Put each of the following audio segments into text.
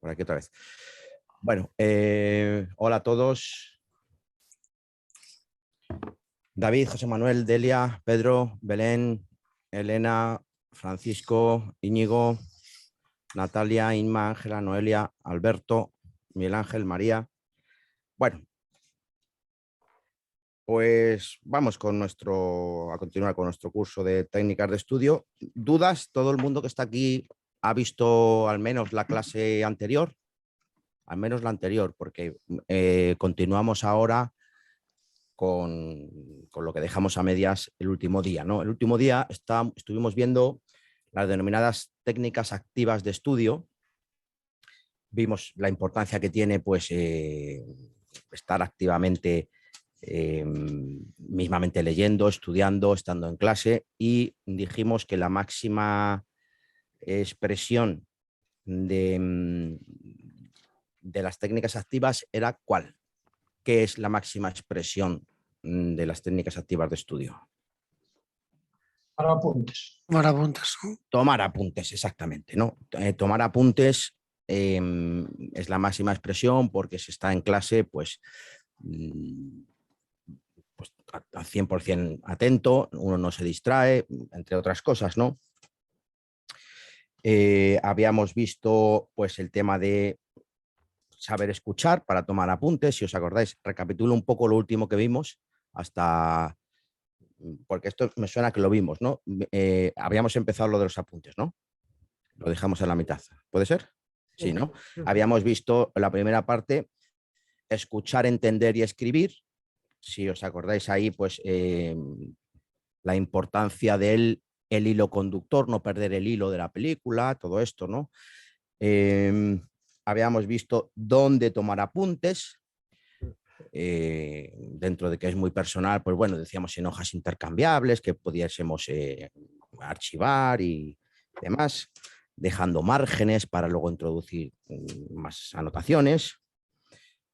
por aquí otra vez. Bueno, hola a todos. David, José Manuel, Delia, Pedro, Belén, Elena, Francisco, Íñigo, Natalia, Inma, Ángela, Noelia, Alberto, Miguel Ángel, María. Bueno, pues vamos a continuar con nuestro curso de técnicas de estudio. ¿Dudas? ¿Todo el mundo que está aquí ha visto al menos la clase anterior? Al menos la anterior, porque continuamos ahora con lo que dejamos a medias el último día, ¿no? El último día estuvimos viendo las denominadas técnicas activas de estudio. Vimos la importancia que tiene pues, estar activamente, mismamente leyendo, estudiando, estando en clase, y dijimos que la máxima expresión de las técnicas activas era ¿cuál? ¿Qué es la máxima expresión de las técnicas activas de estudio? Para apuntes. Tomar apuntes, ¿no? Tomar apuntes, exactamente, ¿no? Tomar apuntes es la máxima expresión porque se está en clase, pues al 100% atento, uno no se distrae, entre otras cosas, ¿no? Habíamos visto pues el tema de saber escuchar para tomar apuntes, si os acordáis, recapitulo un poco lo último que vimos hasta, porque esto me suena que lo vimos, ¿no? Habíamos empezado lo de los apuntes, ¿no? Lo dejamos en la mitad, ¿puede ser? Sí, ¿no? Habíamos visto la primera parte, escuchar, entender y escribir. Si os acordáis ahí, pues la importancia del hilo conductor, no perder el hilo de la película, todo esto, ¿no? Habíamos visto dónde tomar apuntes, dentro de que es muy personal, pues bueno, decíamos en hojas intercambiables que pudiésemos archivar y demás, dejando márgenes para luego introducir más anotaciones.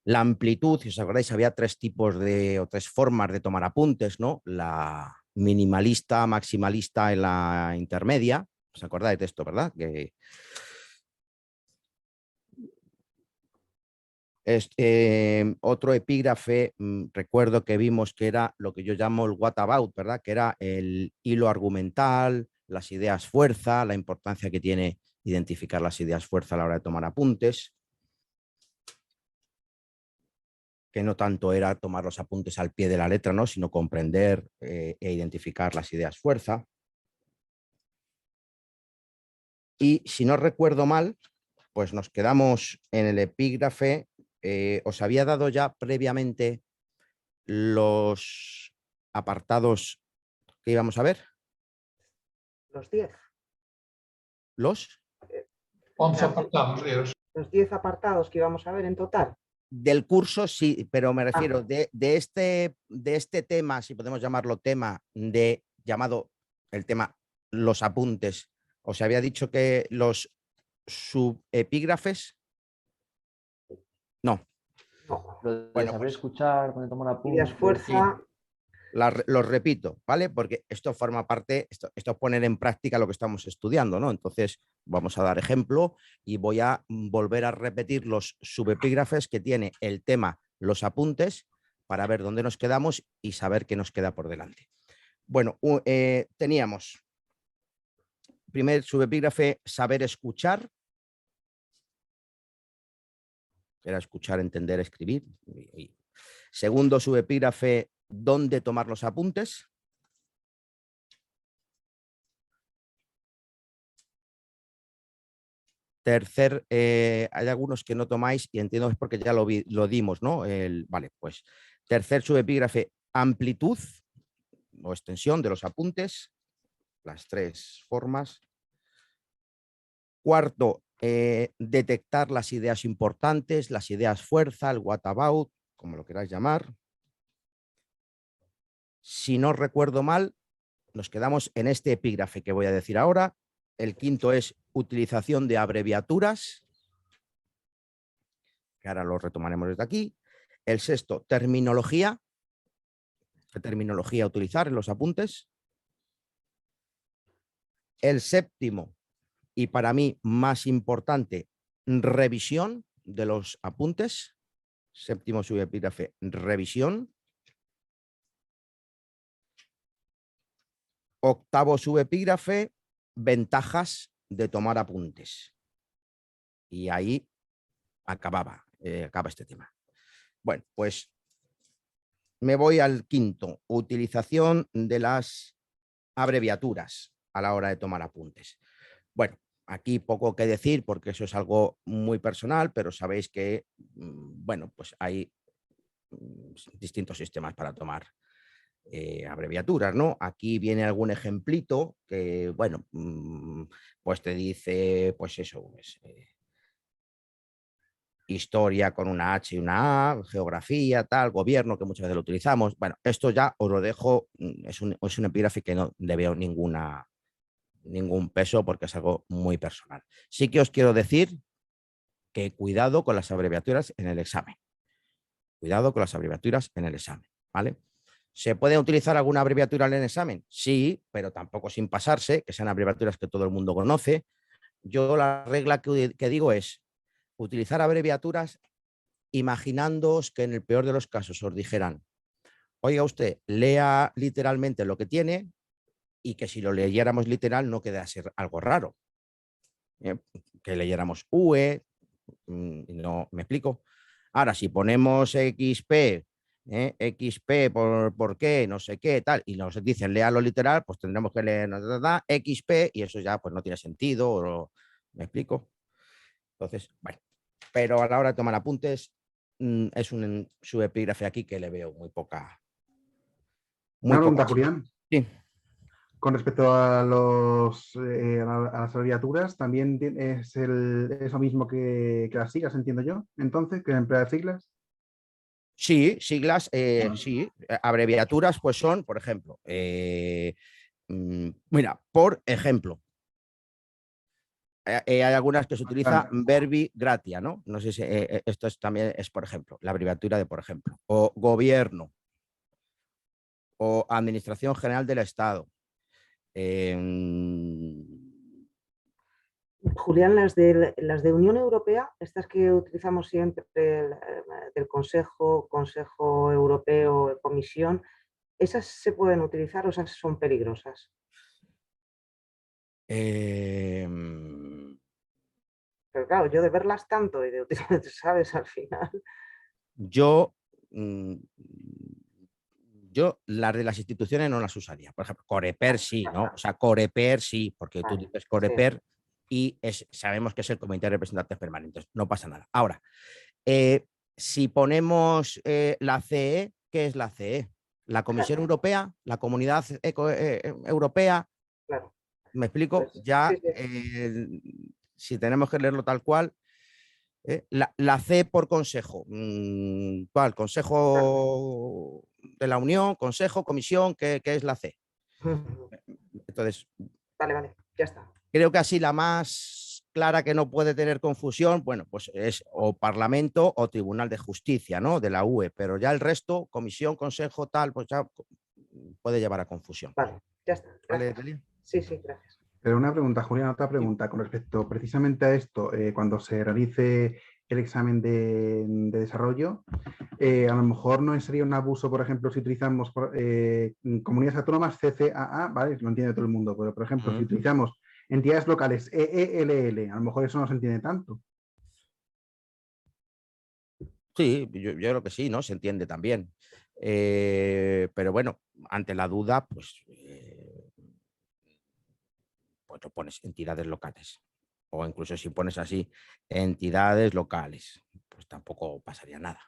La amplitud, si os acordáis, había tres tipos o tres formas de tomar apuntes, ¿no? La minimalista, maximalista y la intermedia. ¿Os acordáis de esto, verdad? Otro epígrafe, recuerdo que vimos que era lo que yo llamo el what about, ¿verdad? Que era el hilo argumental, las ideas fuerza, la importancia que tiene identificar las ideas fuerza a la hora de tomar apuntes. Que no tanto era tomar los apuntes al pie de la letra, ¿no? Sino comprender e identificar las ideas fuerza. Y si no recuerdo mal, pues nos quedamos en el epígrafe. Os había dado ya previamente los apartados que íbamos a ver. Los 10. ¿Los? 11 apartados, Dios. Los 10 apartados que íbamos a ver en total. Del curso sí, pero me refiero de este tema, si podemos llamarlo tema, llamado el tema los apuntes. Os había dicho que los subepígrafes. No. Lo de Bueno, saber pues, escuchar, cuando toman apuntes. Ideas fuerza. los repito, ¿vale? Porque esto forma parte, esto es poner en práctica lo que estamos estudiando, ¿no? Entonces, vamos a dar ejemplo y voy a volver a repetir los subepígrafes que tiene el tema los apuntes para ver dónde nos quedamos y saber qué nos queda por delante. Bueno, teníamos primer subepígrafe, saber escuchar. Era escuchar, entender, escribir. Segundo subepígrafe, ¿dónde tomar los apuntes? Tercer, hay algunos que no tomáis y entiendo es porque ya lo dimos, ¿no? Vale, pues tercer subepígrafe, amplitud o extensión de los apuntes, las tres formas. Cuarto, detectar las ideas importantes, las ideas fuerza, el what about, como lo queráis llamar. Si no recuerdo mal, nos quedamos en este epígrafe que voy a decir ahora. El quinto es utilización de abreviaturas, que ahora lo retomaremos desde aquí. El sexto, terminología. ¿Qué terminología utilizar en los apuntes? El séptimo, y para mí más importante, revisión de los apuntes. Séptimo subepígrafe, revisión. Octavo subepígrafe, ventajas de tomar apuntes. Y ahí acaba este tema. Bueno, pues me voy al quinto, utilización de las abreviaturas a la hora de tomar apuntes. Bueno, aquí poco que decir porque eso es algo muy personal, pero sabéis que, bueno, pues hay distintos sistemas para tomar abreviaturas, ¿no? Aquí viene algún ejemplito que, bueno, pues te dice, pues eso, pues, historia con una H y una A, geografía, tal, gobierno, que muchas veces lo utilizamos. Bueno, esto ya os lo dejo, es un epígrafe que no le veo ningún peso porque es algo muy personal. Sí que os quiero decir que cuidado con las abreviaturas en el examen. Cuidado con las abreviaturas en el examen, ¿vale? ¿Se puede utilizar alguna abreviatura en el examen? Sí, pero tampoco sin pasarse, que sean abreviaturas que todo el mundo conoce. Yo la regla que digo es utilizar abreviaturas imaginándoos que en el peor de los casos os dijeran, oiga usted, lea literalmente lo que tiene y que si lo leyéramos literal no queda ser algo raro. Que leyéramos UE, no me explico. Ahora, si ponemos XP, XP por qué, no sé qué, tal, y nos dicen léalo literal, pues tendremos que leer XP y eso ya pues no tiene sentido, ¿me explico? Entonces, bueno, pero a la hora de tomar apuntes es un subepígrafe aquí que le veo muy poca. Una pregunta, Julián. Sí. Con respecto a a las abreviaturas, ¿también es lo mismo que las siglas, entiendo yo? Entonces, que emplear siglas. Sí, siglas, sí. Abreviaturas, pues son, por ejemplo, mira, por ejemplo, hay algunas que se utiliza verbi gratia, ¿no? No sé si esto también es, por ejemplo, la abreviatura de por ejemplo, o gobierno, o Administración General del Estado. Julián, las de Unión Europea, estas que utilizamos siempre del Consejo Europeo, Comisión, ¿esas se pueden utilizar o esas son peligrosas? Pero claro, yo de verlas tanto y de utilizar, ¿sabes? Al final. Yo las de las instituciones no las usaría. Por ejemplo, Coreper sí, ¿no? O sea, Coreper sí, porque tú dices Coreper y sabemos que es el Comité de Representantes Permanentes. No pasa nada. Ahora, si ponemos la CE, ¿qué es la CE? La Comisión Europea, la Comunidad Europea. Claro. ¿Me explico? Pues, ya, si tenemos que leerlo tal cual, la C por consejo. ¿Cuál? Consejo de la Unión, consejo, comisión, ¿qué es la C? Entonces, vale, ya está. Creo que así la más clara que no puede tener confusión, bueno, pues es o Parlamento o Tribunal de Justicia, ¿no? De la UE, pero ya el resto, comisión, consejo, tal, pues ya puede llevar a confusión. Vale, ya está. ¿Vale, Delia? Sí, gracias. Pero una pregunta, Julián, otra pregunta con respecto precisamente a esto, cuando se realice el examen de desarrollo, a lo mejor no sería un abuso, por ejemplo, si utilizamos comunidades autónomas CCAA, ¿vale? Lo entiende todo el mundo, pero por ejemplo, si utilizamos entidades locales EELL, a lo mejor eso no se entiende tanto. Sí, yo creo que sí, ¿no? Se entiende también. Pero bueno, ante la duda, pues lo pones entidades locales. O incluso si pones así, entidades locales, pues tampoco pasaría nada.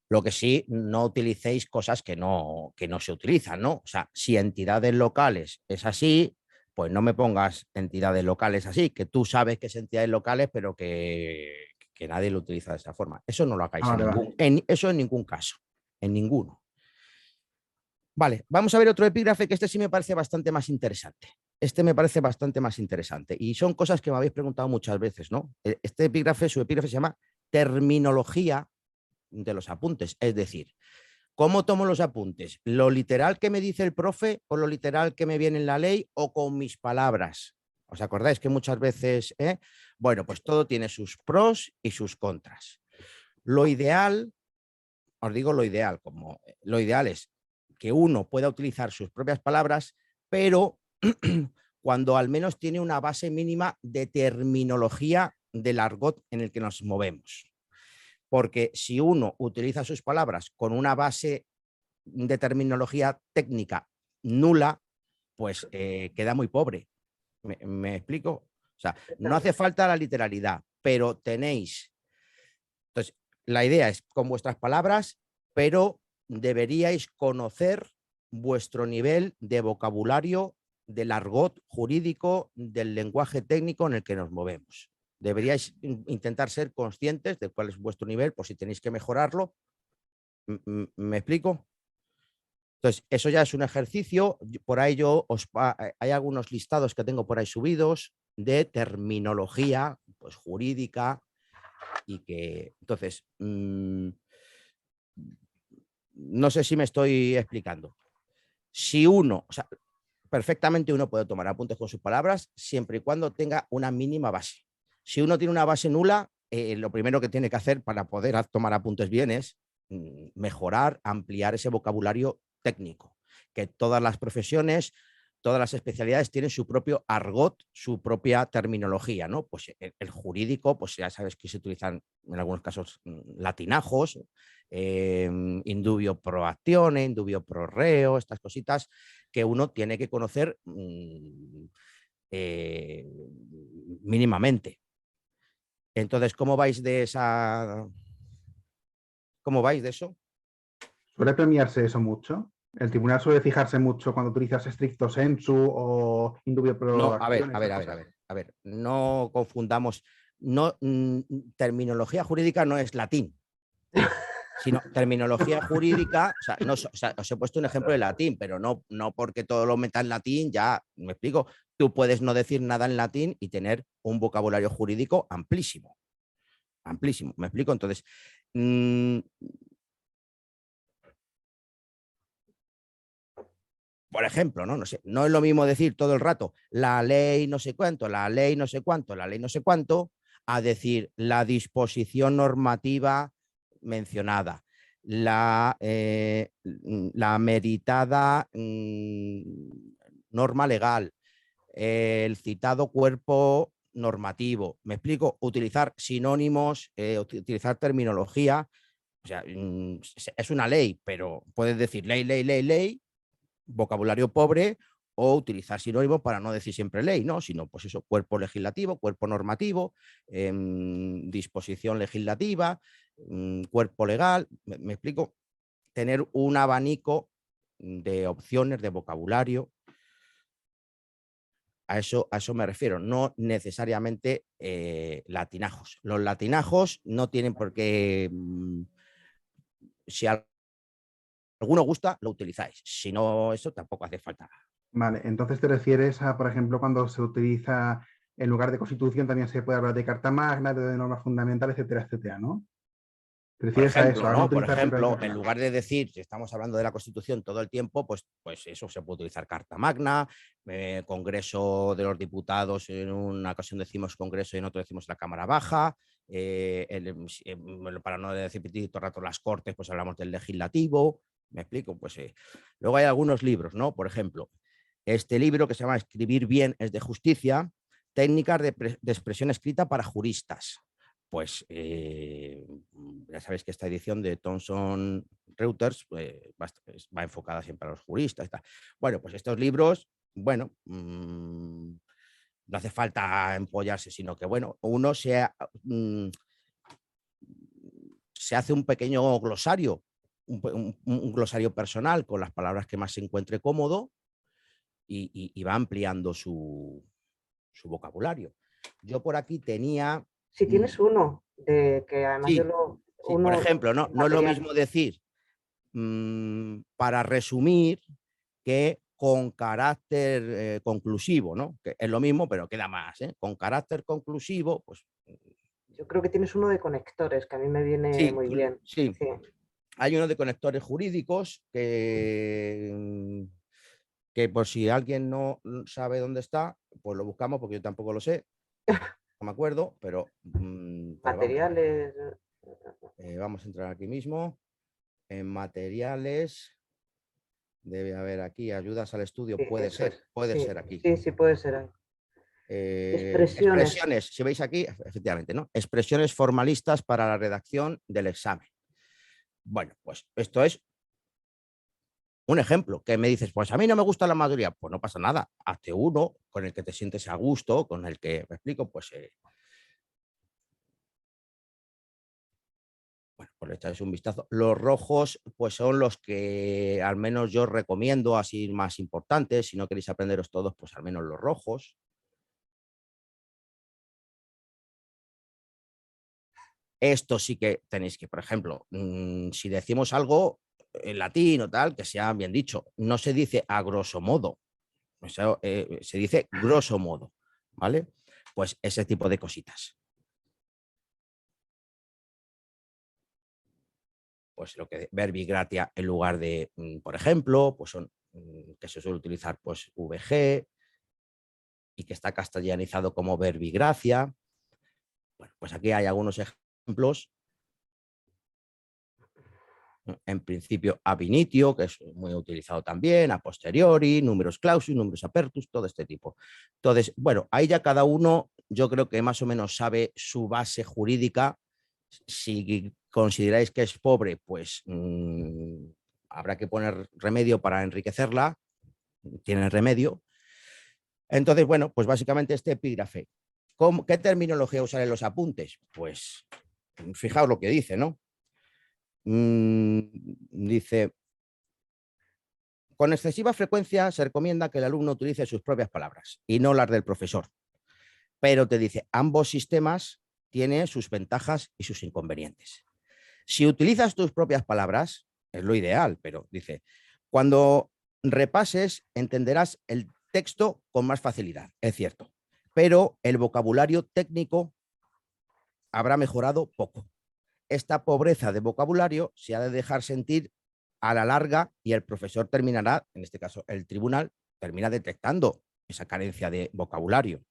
Lo que sí, no utilicéis cosas que no se utilizan, ¿no? O sea, si entidades locales es así, pues no me pongas entidades locales así, que tú sabes que es entidades locales, pero que nadie lo utiliza de esa forma. Eso no lo hagáis eso en ningún caso, en ninguno. Vale, vamos a ver otro epígrafe que este sí me parece bastante más interesante. Este me parece bastante más interesante y son cosas que me habéis preguntado muchas veces, ¿no? Este epígrafe, su epígrafe se llama terminología de los apuntes, es decir, ¿cómo tomo los apuntes? ¿Lo literal que me dice el profe o lo literal que me viene en la ley o con mis palabras? ¿Os acordáis que muchas veces, bueno, pues todo tiene sus pros y sus contras? Lo ideal, os digo lo ideal, como lo ideal es que uno pueda utilizar sus propias palabras, pero cuando al menos tiene una base mínima de terminología del argot en el que nos movemos. Porque si uno utiliza sus palabras con una base de terminología técnica nula, pues queda muy pobre. ¿Me explico? O sea, no hace falta la literalidad, pero tenéis... Entonces, la idea es con vuestras palabras, pero deberíais conocer vuestro nivel de vocabulario, del argot jurídico, del lenguaje técnico en el que nos movemos. Deberíais intentar ser conscientes de cuál es vuestro nivel, por si tenéis que mejorarlo. ¿Me explico? Entonces, eso ya es un ejercicio. Por ahí hay algunos listados que tengo por ahí subidos de terminología pues, jurídica y que, entonces, no sé si me estoy explicando. Si uno, o sea, perfectamente uno puede tomar apuntes con sus palabras siempre y cuando tenga una mínima base. Si uno tiene una base nula, lo primero que tiene que hacer para poder tomar apuntes bien es mejorar, ampliar ese vocabulario técnico, que todas las profesiones, todas las especialidades tienen su propio argot, su propia terminología, ¿no? Pues el jurídico, pues ya sabes que se utilizan en algunos casos latinajos, indubio pro actione, indubio pro reo, estas cositas que uno tiene que conocer mínimamente. Entonces, ¿cómo vais de esa? ¿Cómo vais de eso? ¿Suele premiarse eso mucho? ¿El tribunal suele fijarse mucho cuando utilizas stricto sensu o indubio pro No, actione, a ver, no confundamos. No, terminología jurídica no es latín, sino terminología jurídica, o sea, os he puesto un ejemplo de latín, pero no porque todo lo meta en latín, ya me explico. Tú puedes no decir nada en latín y tener un vocabulario jurídico amplísimo. Amplísimo, ¿me explico? Entonces, por ejemplo, ¿no? No sé, no es lo mismo decir todo el rato la ley no sé cuánto, la ley no sé cuánto, la ley no sé cuánto, a decir la disposición normativa mencionada, la meritada norma legal, el citado cuerpo normativo. ¿Me explico? Utilizar sinónimos, utilizar terminología. O sea, es una ley, pero puedes decir ley, ley, ley, ley, vocabulario pobre, o utilizar sinónimos para no decir siempre ley, ¿no? Sino, pues eso, cuerpo legislativo, cuerpo normativo, disposición legislativa, cuerpo legal. ¿Me explico? Tener un abanico de opciones de vocabulario. A eso me refiero, no necesariamente latinajos. Los latinajos no tienen por qué, si alguno gusta, lo utilizáis. Si no, eso tampoco hace falta. Vale, entonces te refieres a, por ejemplo, cuando se utiliza en lugar de constitución también se puede hablar de carta magna, de normas fundamentales, etcétera, etcétera, ¿no? ¿Te Por refieres a eso? ejemplo, A no ¿no? Por utilizar siempre la ejemplo, carta en magna. lugar de decir que estamos hablando de la Constitución todo el tiempo, pues eso se puede utilizar Carta Magna, Congreso de los Diputados, en una ocasión decimos Congreso y en otro decimos la Cámara Baja, para no decir todo el rato las Cortes, pues hablamos del Legislativo, ¿me explico? Pues luego hay algunos libros, ¿no? Por ejemplo, este libro que se llama Escribir bien es de justicia, técnicas de expresión escrita para juristas. Pues ya sabéis que esta edición de Thomson Reuters va enfocada siempre a los juristas. Bueno, pues estos libros, bueno, no hace falta empollarse, sino que, bueno, uno se hace un pequeño glosario, un glosario personal con las palabras que más se encuentre cómodo y va ampliando su vocabulario. Yo por aquí tenía... Si tienes uno, que además Sí, yo lo... sí, por ejemplo, no es lo mismo decir para resumir que con carácter conclusivo, ¿no? Que es lo mismo, pero queda más, ¿eh? Con carácter conclusivo, pues... Yo creo que tienes uno de conectores, que a mí me viene muy bien. Sí. Sí. Hay uno de conectores jurídicos que que por si alguien no sabe dónde está, pues lo buscamos porque yo tampoco lo sé, no me acuerdo, pero Materiales. vamos a entrar aquí mismo, en materiales, debe haber aquí ayudas al estudio, Sí, puede eso es. ser aquí. Sí, sí, puede ser ahí. Expresiones. Expresiones, si veis aquí, efectivamente, ¿no? Expresiones formalistas para la redacción del examen. Bueno, pues esto es un ejemplo, que me dices, pues a mí no me gusta la mayoría, pues no pasa nada, hazte uno con el que te sientes a gusto, con el que, me explico, pues bueno, pues le echáis un vistazo. Los rojos, pues son los que al menos yo recomiendo, así más importantes, si no queréis aprenderos todos, pues al menos los rojos. Esto sí que tenéis que, por ejemplo, si decimos algo en latín o tal, que sea bien dicho, no se dice a grosso modo, o sea, se dice grosso modo, ¿vale? Pues ese tipo de cositas. Pues lo que verbi gratia en lugar de, por ejemplo, pues son que se suele utilizar pues VG y que está castellanizado como verbigracia. Bueno, pues aquí hay algunos ejemplos. En principio, ab initio, que es muy utilizado también, a posteriori, numerus clausus, numerus apertus, todo este tipo. Entonces, bueno, ahí ya cada uno, yo creo que más o menos sabe su base jurídica. Si consideráis que es pobre, pues habrá que poner remedio para enriquecerla. Tienen remedio. Entonces, bueno, pues básicamente este epígrafe. ¿Qué terminología usar en los apuntes? Pues fijaos lo que dice, ¿no? Dice, con excesiva frecuencia se recomienda que el alumno utilice sus propias palabras y no las del profesor. Pero te dice, ambos sistemas tienen sus ventajas y sus inconvenientes. Si utilizas tus propias palabras, es lo ideal, pero dice, cuando repases entenderás el texto con más facilidad, es cierto, pero el vocabulario técnico habrá mejorado poco. Esta pobreza de vocabulario se ha de dejar sentir a la larga y el profesor terminará, en este caso el tribunal, termina detectando esa carencia de vocabulario.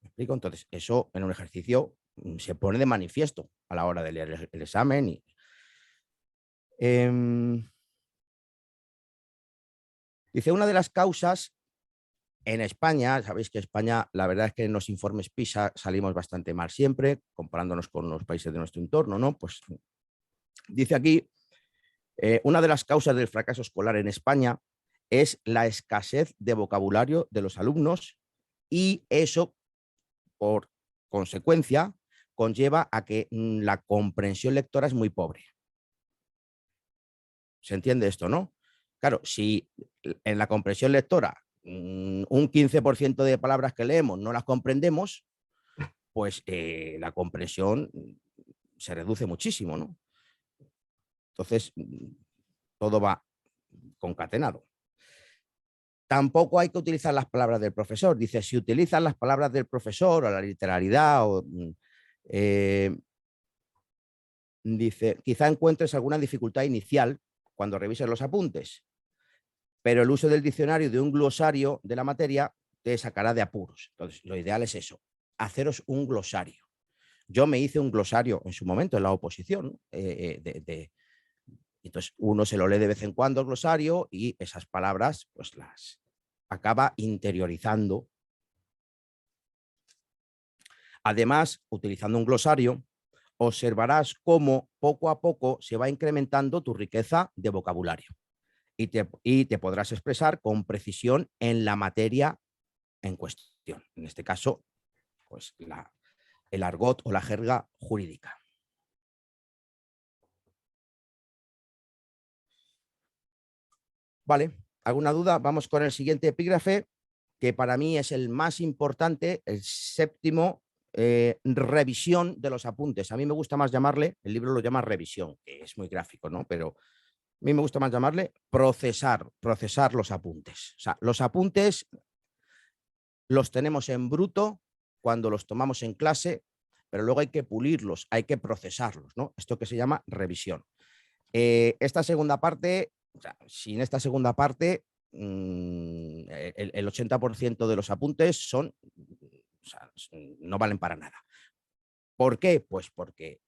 ¿Me explico? Entonces, eso en un ejercicio se pone de manifiesto a la hora de leer el examen. Dice, una de las causas en España, sabéis que España, la verdad es que en los informes PISA salimos bastante mal siempre, comparándonos con los países de nuestro entorno, ¿no? Pues dice aquí, una de las causas del fracaso escolar en España es la escasez de vocabulario de los alumnos y eso, por consecuencia, conlleva a que la comprensión lectora es muy pobre. ¿Se entiende esto, no? Claro, si en la comprensión lectora un 15% de palabras que leemos no las comprendemos, pues la comprensión se reduce muchísimo, ¿no? Entonces, todo va concatenado. Tampoco hay que utilizar las palabras del profesor. Dice, si utilizas las palabras del profesor o la literalidad, dice, quizá encuentres alguna dificultad inicial cuando revises los apuntes, pero el uso del diccionario de un glosario de la materia te sacará de apuros. Entonces, lo ideal es eso, haceros un glosario. Yo me hice un glosario en su momento en la oposición. Entonces, uno se lo lee de vez en cuando el glosario y esas palabras pues las acaba interiorizando. Además, utilizando un glosario, observarás cómo poco a poco se va incrementando tu riqueza de vocabulario y te podrás expresar con precisión en la materia en cuestión. En este caso, pues el argot o la jerga jurídica. Vale, ¿alguna duda? Vamos con el siguiente epígrafe, que para mí es el más importante, el séptimo, revisión de los apuntes. A mí me gusta más llamarle, el libro lo llama revisión, que es muy gráfico, ¿no? Pero a mí me gusta más llamarle procesar los apuntes. O sea, los apuntes los tenemos en bruto cuando los tomamos en clase, pero luego hay que pulirlos, hay que procesarlos, ¿no? Esto que se llama revisión. Esta segunda parte, o sea, sin esta segunda parte, el 80% de los apuntes son, o sea, no valen para nada. ¿Por qué? Pues porque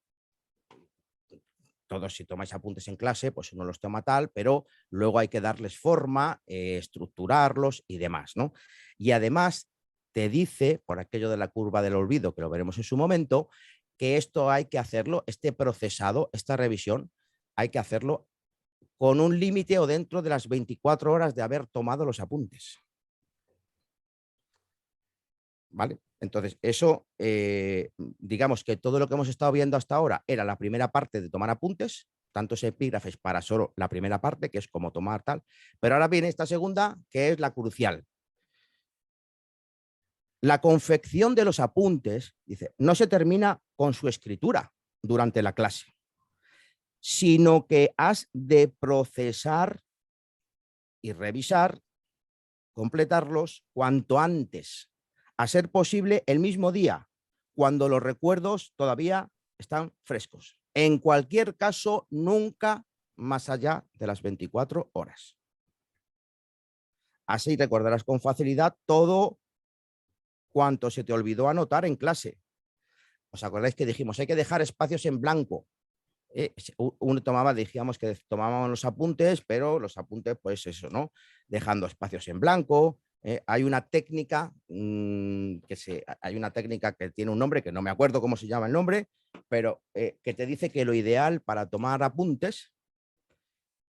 todos, si tomáis apuntes en clase, pues uno los toma tal, pero luego hay que darles forma, estructurarlos y demás, ¿no? Y además te dice, por aquello de la curva del olvido, que lo veremos en su momento, que esto hay que hacerlo, este procesado, esta revisión, hay que hacerlo con un límite o dentro de las 24 horas de haber tomado los apuntes. ¿Vale? Entonces, eso, digamos que todo lo que hemos estado viendo hasta ahora era la primera parte de tomar apuntes, tantos epígrafes para solo la primera parte, que es como tomar tal, pero ahora viene esta segunda, que es la crucial. La confección de los apuntes, dice, no se termina con su escritura durante la clase, sino que has de procesar y revisar, completarlos cuanto antes, a ser posible el mismo día, cuando los recuerdos todavía están frescos. En cualquier caso, nunca más allá de las 24 horas. Así recordarás con facilidad todo cuanto se te olvidó anotar en clase. ¿Os acordáis que dijimos, hay que dejar espacios en blanco? Uno tomaba, dijimos que tomábamos los apuntes, pero los apuntes, pues eso, ¿no? Dejando espacios en blanco. Hay una técnica hay una técnica que tiene un nombre, que no me acuerdo cómo se llama el nombre, pero que te dice que lo ideal para tomar apuntes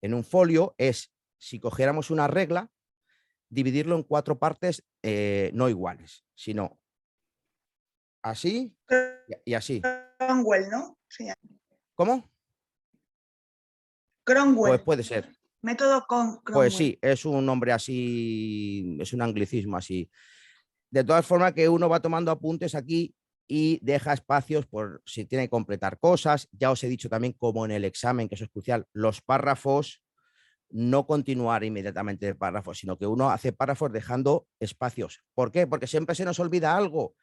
en un folio es, si cogiéramos una regla, dividirlo en 4 partes no iguales, sino así y así. Cromwell, ¿no? Sí. ¿Cómo? Cromwell. Pues puede ser. Método con Cromwell. Pues sí, es un nombre así, es un anglicismo así. De todas formas, que uno va tomando apuntes aquí y deja espacios por si tiene que completar cosas. Ya os he dicho también, como en el examen, que eso es crucial, los párrafos, no continuar inmediatamente de párrafos, sino que uno hace párrafos dejando espacios. ¿Por qué? Porque siempre se nos olvida algo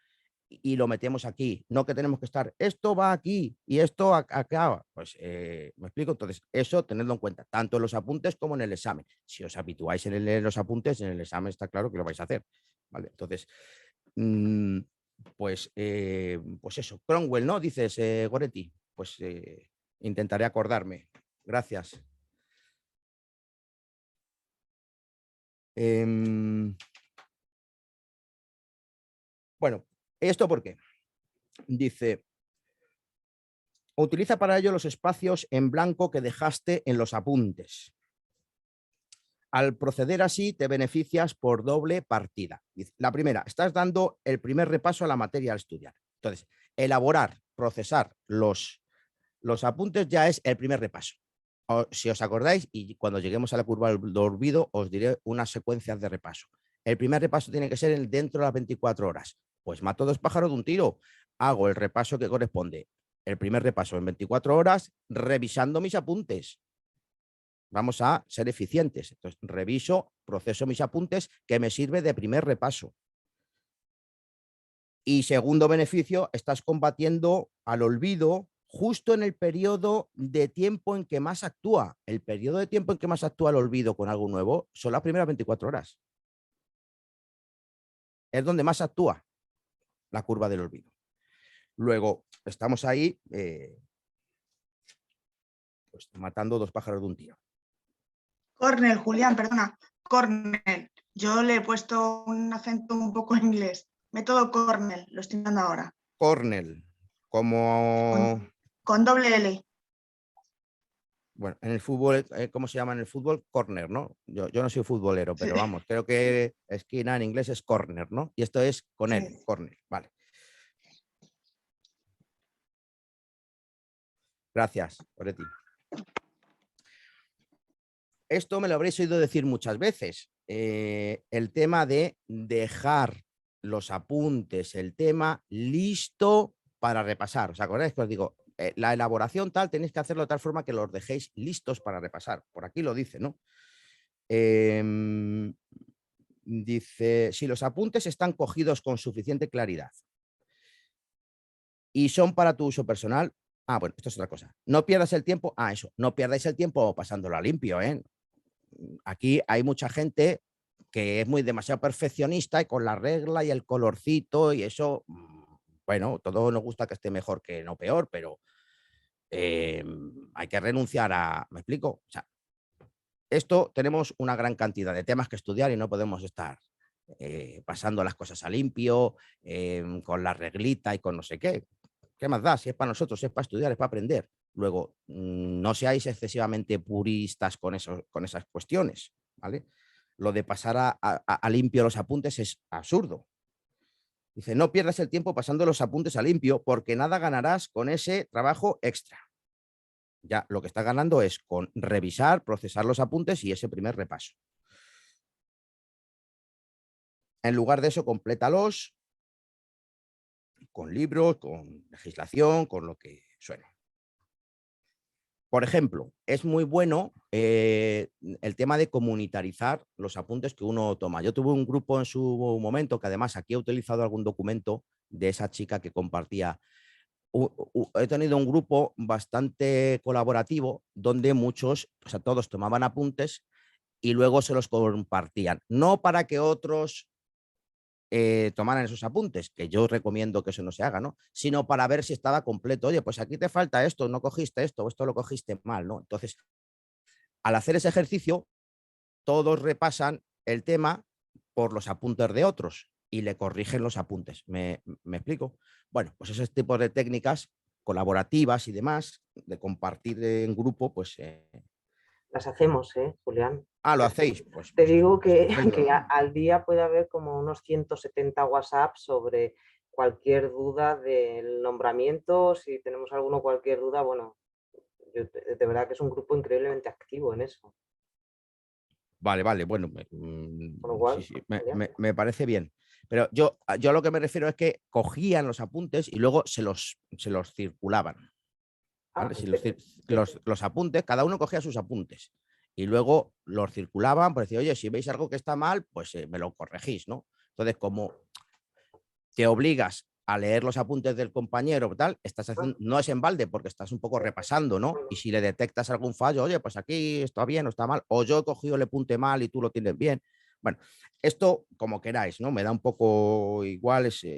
y lo metemos aquí. No que tenemos que estar, esto va aquí y esto acá. Pues me explico. Entonces, eso tenedlo en cuenta, tanto en los apuntes como en el examen. Si os habituáis en leer los apuntes, en el examen está claro que lo vais a hacer. ¿Vale? Entonces, pues eso. Cromwell, ¿no? Dices, Goretti. Pues intentaré acordarme. Gracias. Bueno, ¿esto por qué? Dice, utiliza para ello los espacios en blanco que dejaste en los apuntes. Al proceder así, te beneficias por doble partida. La primera, estás dando el primer repaso a la materia al estudiar. Entonces, elaborar, procesar los apuntes ya es el primer repaso. Si os acordáis, y cuando lleguemos a la curva del olvido, os diré unas secuencias de repaso. El primer repaso tiene que ser dentro de las 24 horas. Pues mato 2 pájaros de un tiro. Hago el repaso que corresponde. El primer repaso en 24 horas, revisando mis apuntes. Vamos a ser eficientes. Entonces, reviso, proceso mis apuntes, que me sirve de primer repaso. Y segundo beneficio, estás combatiendo al olvido justo en el periodo de tiempo en que más actúa. El periodo de tiempo en que más actúa el olvido con algo nuevo son las primeras 24 horas. Es donde más actúa la curva del olvido. Luego, estamos ahí pues, matando 2 pájaros de un tiro. Cornell, Julián, perdona. Cornell. Yo le he puesto un acento un poco en inglés. Método Cornell, lo estoy dando ahora. Cornell, como... Con doble L. Bueno, en el fútbol, ¿cómo se llama en el fútbol? Corner, ¿no? Yo no soy futbolero, pero vamos, creo que esquina en inglés es corner, ¿no? Y esto es con él, Sí. corner, vale. Gracias, Goretti. Esto me lo habréis oído decir muchas veces. El tema de dejar los apuntes, el tema listo para repasar. ¿Os acordáis que os digo? La elaboración tal, tenéis que hacerlo de tal forma que los dejéis listos para repasar. Por aquí lo dice, ¿no? Dice, si los apuntes están cogidos con suficiente claridad y son para tu uso personal, bueno, esto es otra cosa. No pierdas el tiempo, eso, no pierdáis el tiempo pasándolo a limpio, ¿eh? aquí hay mucha gente que es muy demasiado perfeccionista y con la regla y el colorcito y eso, bueno, todos nos gusta que esté mejor que no peor, pero hay que renunciar a, ¿me explico? O sea, esto tenemos una gran cantidad de temas que estudiar y no podemos estar pasando las cosas a limpio, con la reglita y con no sé qué. ¿Qué más da? Si es para nosotros, si es para estudiar, es para aprender. Luego, no seáis excesivamente puristas con esas cuestiones, ¿vale? Lo de pasar a limpio los apuntes es absurdo. Dice, no pierdas el tiempo pasando los apuntes a limpio porque nada ganarás con ese trabajo extra. Ya lo que estás ganando es con revisar, procesar los apuntes y ese primer repaso. En lugar de eso, complétalos con libros, con legislación, con lo que suene. Por ejemplo, es muy bueno el tema de comunitarizar los apuntes que uno toma. Yo tuve un grupo en su momento que además aquí he utilizado algún documento de esa chica que compartía. He tenido un grupo bastante colaborativo donde muchos, o sea, todos tomaban apuntes y luego se los compartían. No para que otros tomaran esos apuntes, que yo recomiendo que eso no se haga, ¿no? Sino para ver si estaba completo. Oye, pues aquí te falta esto, no cogiste esto, o esto lo cogiste mal, ¿no? Entonces, al hacer ese ejercicio, todos repasan el tema por los apuntes de otros y le corrigen los apuntes. ¿Me explico? Bueno, pues esos tipos de técnicas colaborativas y demás, de compartir en grupo, pues... Las hacemos, Julián. lo hacéis. Pues, Te digo que, estupendo. al día puede haber como unos 170 WhatsApp sobre cualquier duda del nombramiento. Si tenemos alguno, cualquier duda, bueno, de verdad que es un grupo increíblemente activo en eso. Vale, bueno, Con lo cual, sí, me parece bien. Pero yo a lo que me refiero es que cogían los apuntes y luego se los circulaban. ¿Vale? Si los apuntes, cada uno cogía sus apuntes y luego los circulaban, pues decía, oye, si veis algo que está mal, pues me lo corregís, ¿no? Entonces, como te obligas a leer los apuntes del compañero, tal, estás haciendo, no es en balde porque estás un poco repasando, ¿no? Y si le detectas algún fallo, oye, pues aquí está bien o está mal, o yo he cogido el apunte mal y tú lo tienes bien. Bueno, esto como queráis, ¿no? Me da un poco igual eso,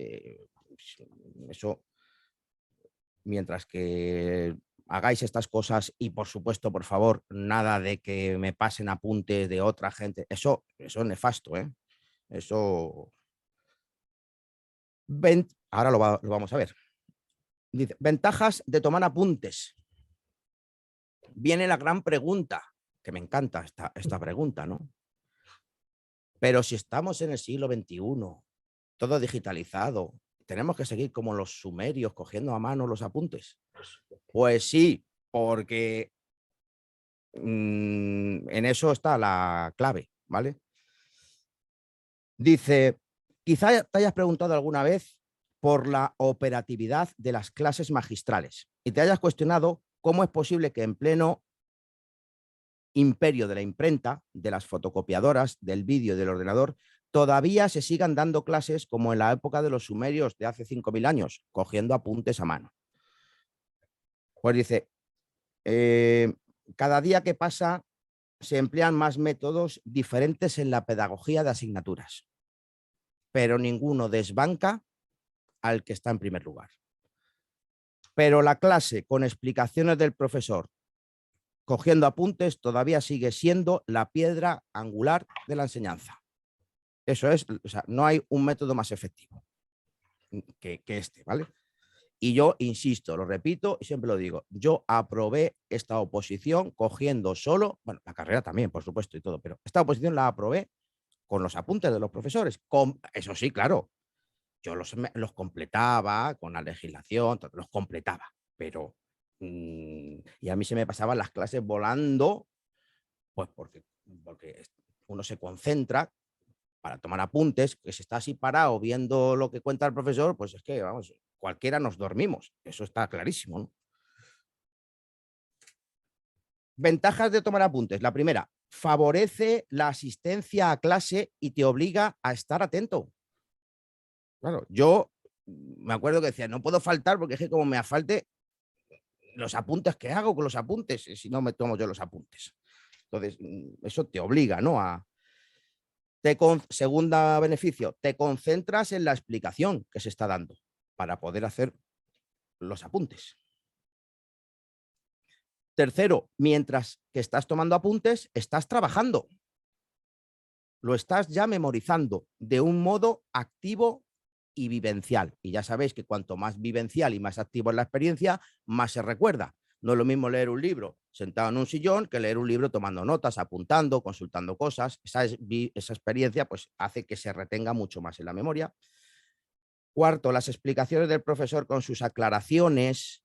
mientras que hagáis estas cosas y, por supuesto, por favor, nada de que me pasen apuntes de otra gente. Eso es nefasto, ¿eh? Eso... Ahora lo vamos a ver. Dice, ventajas de tomar apuntes. Viene la gran pregunta, que me encanta esta pregunta, ¿no? Pero si estamos en el siglo XXI, todo digitalizado, ¿tenemos que seguir como los sumerios cogiendo a mano los apuntes? Pues sí, porque en eso está la clave, ¿vale? Dice, quizá te hayas preguntado alguna vez por la operatividad de las clases magistrales y te hayas cuestionado cómo es posible que en pleno imperio de la imprenta, de las fotocopiadoras, del vídeo y del ordenador, todavía se sigan dando clases como en la época de los sumerios de hace 5.000 años, cogiendo apuntes a mano. Pues dice, cada día que pasa se emplean más métodos diferentes en la pedagogía de asignaturas, pero ninguno desbanca al que está en primer lugar. Pero la clase con explicaciones del profesor cogiendo apuntes todavía sigue siendo la piedra angular de la enseñanza. Eso es, o sea, no hay un método más efectivo que este, ¿vale? Y yo insisto, lo repito y siempre lo digo, yo aprobé esta oposición cogiendo solo, bueno, la carrera también, por supuesto, y todo, pero esta oposición la aprobé con los apuntes de los profesores. Eso sí, claro, yo los completaba con la legislación, los completaba, pero y a mí se me pasaban las clases volando, pues porque uno se concentra para tomar apuntes, que si está así parado viendo lo que cuenta el profesor, pues es que, vamos, cualquiera nos dormimos, eso está clarísimo, ¿no? Ventajas de tomar apuntes. La primera, favorece la asistencia a clase y te obliga a estar atento. Claro, yo me acuerdo que decía, no puedo faltar porque es que como me falte los apuntes que hago con los apuntes, si no me tomo yo los apuntes. Entonces, eso te obliga, ¿no? Segunda beneficio, te concentras en la explicación que se está dando para poder hacer los apuntes. Tercero, mientras que estás tomando apuntes, estás trabajando. Lo estás ya memorizando de un modo activo y vivencial. Y ya sabéis que cuanto más vivencial y más activo es la experiencia, más se recuerda. No es lo mismo leer un libro sentado en un sillón que leer un libro tomando notas, apuntando, consultando cosas. Esa experiencia pues, hace que se retenga mucho más en la memoria. Cuarto, las explicaciones del profesor con sus aclaraciones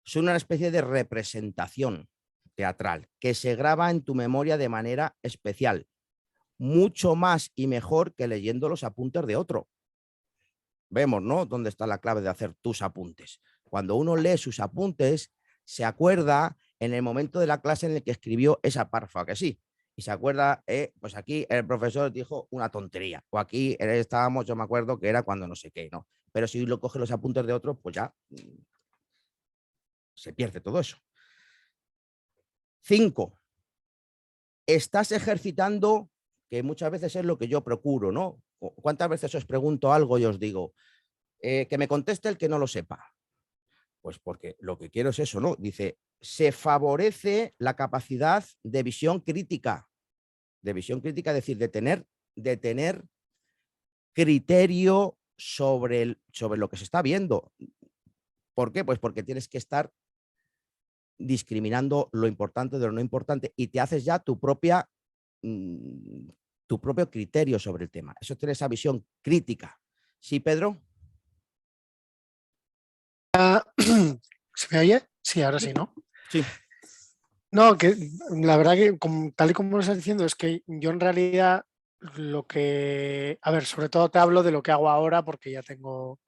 son una especie de representación teatral que se graba en tu memoria de manera especial, mucho más y mejor que leyendo los apuntes de otro. Vemos, ¿no?, dónde está la clave de hacer tus apuntes. Cuando uno lee sus apuntes, se acuerda en el momento de la clase en el que escribió esa párrafo, que sí, y se acuerda, pues aquí el profesor dijo una tontería, o aquí estábamos, yo me acuerdo que era cuando no sé qué, ¿no? Pero si lo coge los apuntes de otro, pues ya se pierde todo eso. 5. Estás ejercitando, que muchas veces es lo que yo procuro, ¿no? ¿Cuántas veces os pregunto algo y os digo, que me conteste el que no lo sepa? Pues porque lo que quiero es eso, ¿no? Dice, se favorece la capacidad de visión crítica. De visión crítica, es decir, de tener criterio sobre lo que se está viendo. ¿Por qué? Pues porque tienes que estar discriminando lo importante de lo no importante y te haces ya tu propio criterio sobre el tema. Eso tiene esa visión crítica. ¿Sí, Pedro? ¿Se me oye? Sí, ahora sí, ¿no? Sí. No, que la verdad que tal y como lo estás diciendo, es que yo en realidad a ver, sobre todo te hablo de lo que hago ahora porque ya tengo, o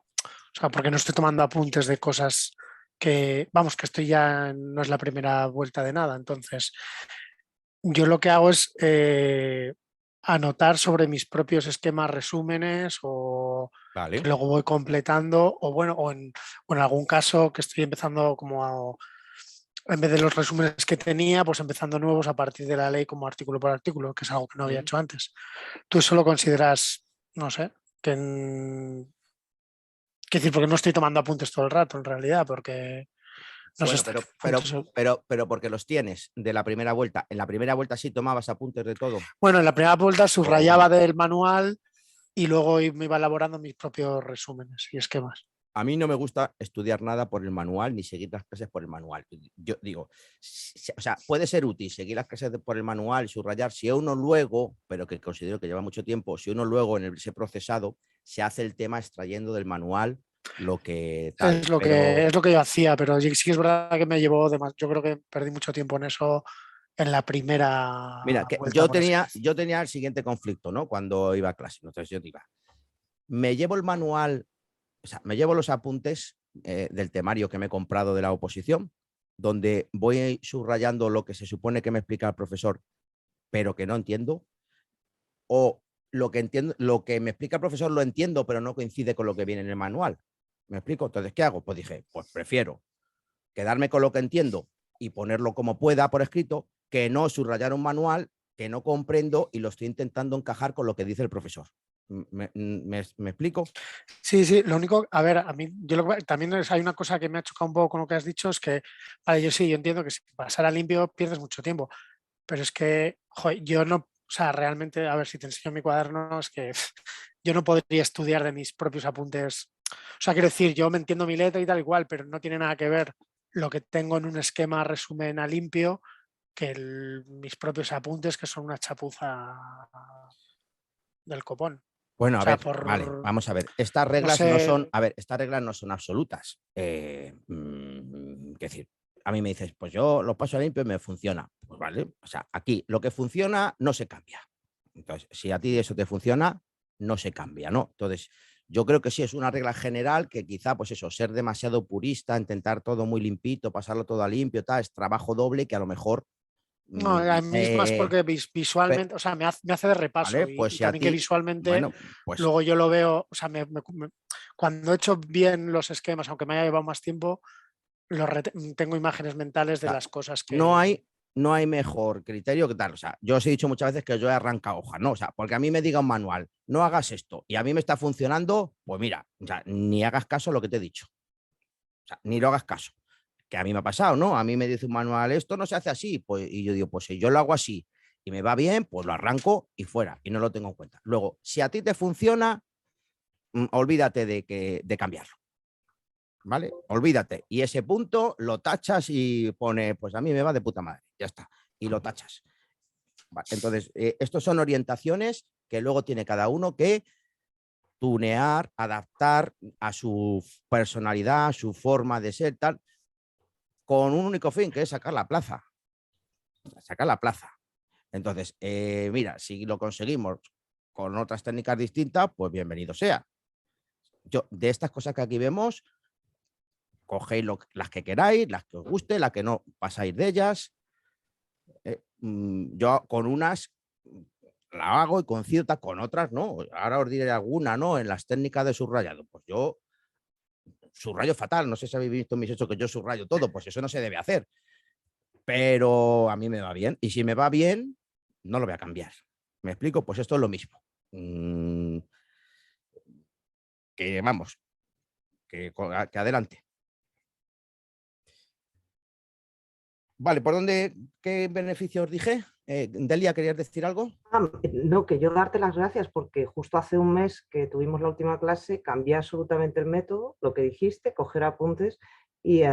sea, porque no estoy tomando apuntes de cosas que, vamos, que estoy ya, no es la primera vuelta de nada. Entonces, yo lo que hago es anotar sobre mis propios esquemas, resúmenes o Vale. que luego voy completando o bueno, o en algún caso que estoy empezando en vez de los resúmenes que tenía, pues empezando nuevos a partir de la ley como artículo por artículo, que es algo que no había hecho antes. ¿Tú eso lo consideras, no sé, quiero decir, porque no estoy tomando apuntes todo el rato en realidad, porque no Bueno, sé, pero porque los tienes de la primera vuelta. En la primera vuelta sí tomabas apuntes de todo. bueno, en la primera vuelta subrayaba del manual y luego me iba elaborando mis propios resúmenes y esquemas. A mí no me gusta estudiar nada por el manual ni seguir las clases por el manual. Yo digo, o sea, puede ser útil seguir las clases por el manual y subrayar si uno luego, pero que considero que lleva mucho tiempo, si uno luego en ese procesado se hace el tema extrayendo del manual lo que tal. Es lo que yo hacía, pero sí que es verdad que me llevó de más. Yo creo que perdí mucho tiempo en eso en la primera. Mira, que vuelta, yo tenía el siguiente conflicto, ¿no? Cuando iba a clase. Entonces yo digo, me llevo el manual, o sea, me llevo los apuntes del temario que me he comprado de la oposición, donde voy subrayando lo que se supone que me explica el profesor, pero que no entiendo, o lo que entiendo, lo que me explica el profesor lo entiendo, pero no coincide con lo que viene en el manual. ¿Me explico? Entonces, ¿qué hago? Pues dije, pues prefiero quedarme con lo que entiendo y ponerlo como pueda por escrito, que no subrayar un manual que no comprendo y lo estoy intentando encajar con lo que dice el profesor. ¿Me explico? Sí, lo único, a ver, a mí también hay una cosa que me ha chocado un poco con lo que has dicho, es que, vale, yo entiendo que si pasar a limpio pierdes mucho tiempo, pero es que, joder, yo no, o sea, realmente, a ver, si te enseño mi cuaderno, es que yo no podría estudiar de mis propios apuntes. O sea, quiero decir, yo me entiendo mi letra y tal igual, pero no tiene nada que ver lo que tengo en un esquema resumen a limpio que mis propios apuntes, que son una chapuza del copón. Bueno, O a sea, ver, vale, vamos a ver. Estas reglas no son, a ver, estas reglas no son absolutas. Es decir, a mí me dices, pues yo lo paso a limpio y me funciona. Pues vale, o sea, aquí lo que funciona no se cambia. Entonces, si a ti eso te funciona, no se cambia, ¿no? Entonces, yo creo que sí es una regla general que quizá, pues eso, ser demasiado purista, intentar todo muy limpito, pasarlo todo a limpio, tal, es trabajo doble que a lo mejor. No, a mí es más porque visualmente, o sea, me hace de repaso, vale, pues y si a también que ti, visualmente, bueno, pues luego yo lo veo, o sea, cuando he hecho bien los esquemas, aunque me haya llevado más tiempo, tengo imágenes mentales de las cosas que... no hay no hay mejor criterio que tal. O sea, yo os he dicho muchas veces que yo he arrancado hoja, ¿no? O sea, porque a mí me diga un manual, no hagas esto, y a mí me está funcionando, pues mira, o sea, ni hagas caso a lo que te he dicho. O sea, ni lo hagas caso. Que a mí me ha pasado, ¿no? A mí me dice un manual, esto no se hace así, pues, y yo digo, pues si yo lo hago así y me va bien, pues lo arranco y fuera, y no lo tengo en cuenta. Luego, si a ti te funciona, olvídate de cambiarlo. ¿Vale? Olvídate. Y ese punto lo tachas y pone, pues a mí me va de puta madre. Ya está. Y lo tachas. Vale. Entonces, estos son orientaciones que luego tiene cada uno que tunear, adaptar a su personalidad, a su forma de ser, tal, con un único fin, que es sacar la plaza. Sacar la plaza. Entonces, mira, si lo conseguimos con otras técnicas distintas, pues bienvenido sea. Yo, de estas cosas que aquí vemos, cogéis las que queráis, las que os guste, las que no, pasáis de ellas. Yo con unas la hago y con ciertas, con otras no. Ahora os diré alguna, ¿no? En las técnicas de subrayado, pues yo subrayo fatal. No sé si habéis visto mis hechos que yo subrayo todo, pues eso no se debe hacer. Pero a mí me va bien. Y si me va bien, no lo voy a cambiar. ¿Me explico? Pues esto es lo mismo. Que vamos, que adelante. Vale, ¿por dónde, qué beneficios dije? Delia, ¿querías decir algo? No, que yo darte las gracias porque justo hace un mes que tuvimos la última clase cambié absolutamente el método, lo que dijiste, coger apuntes y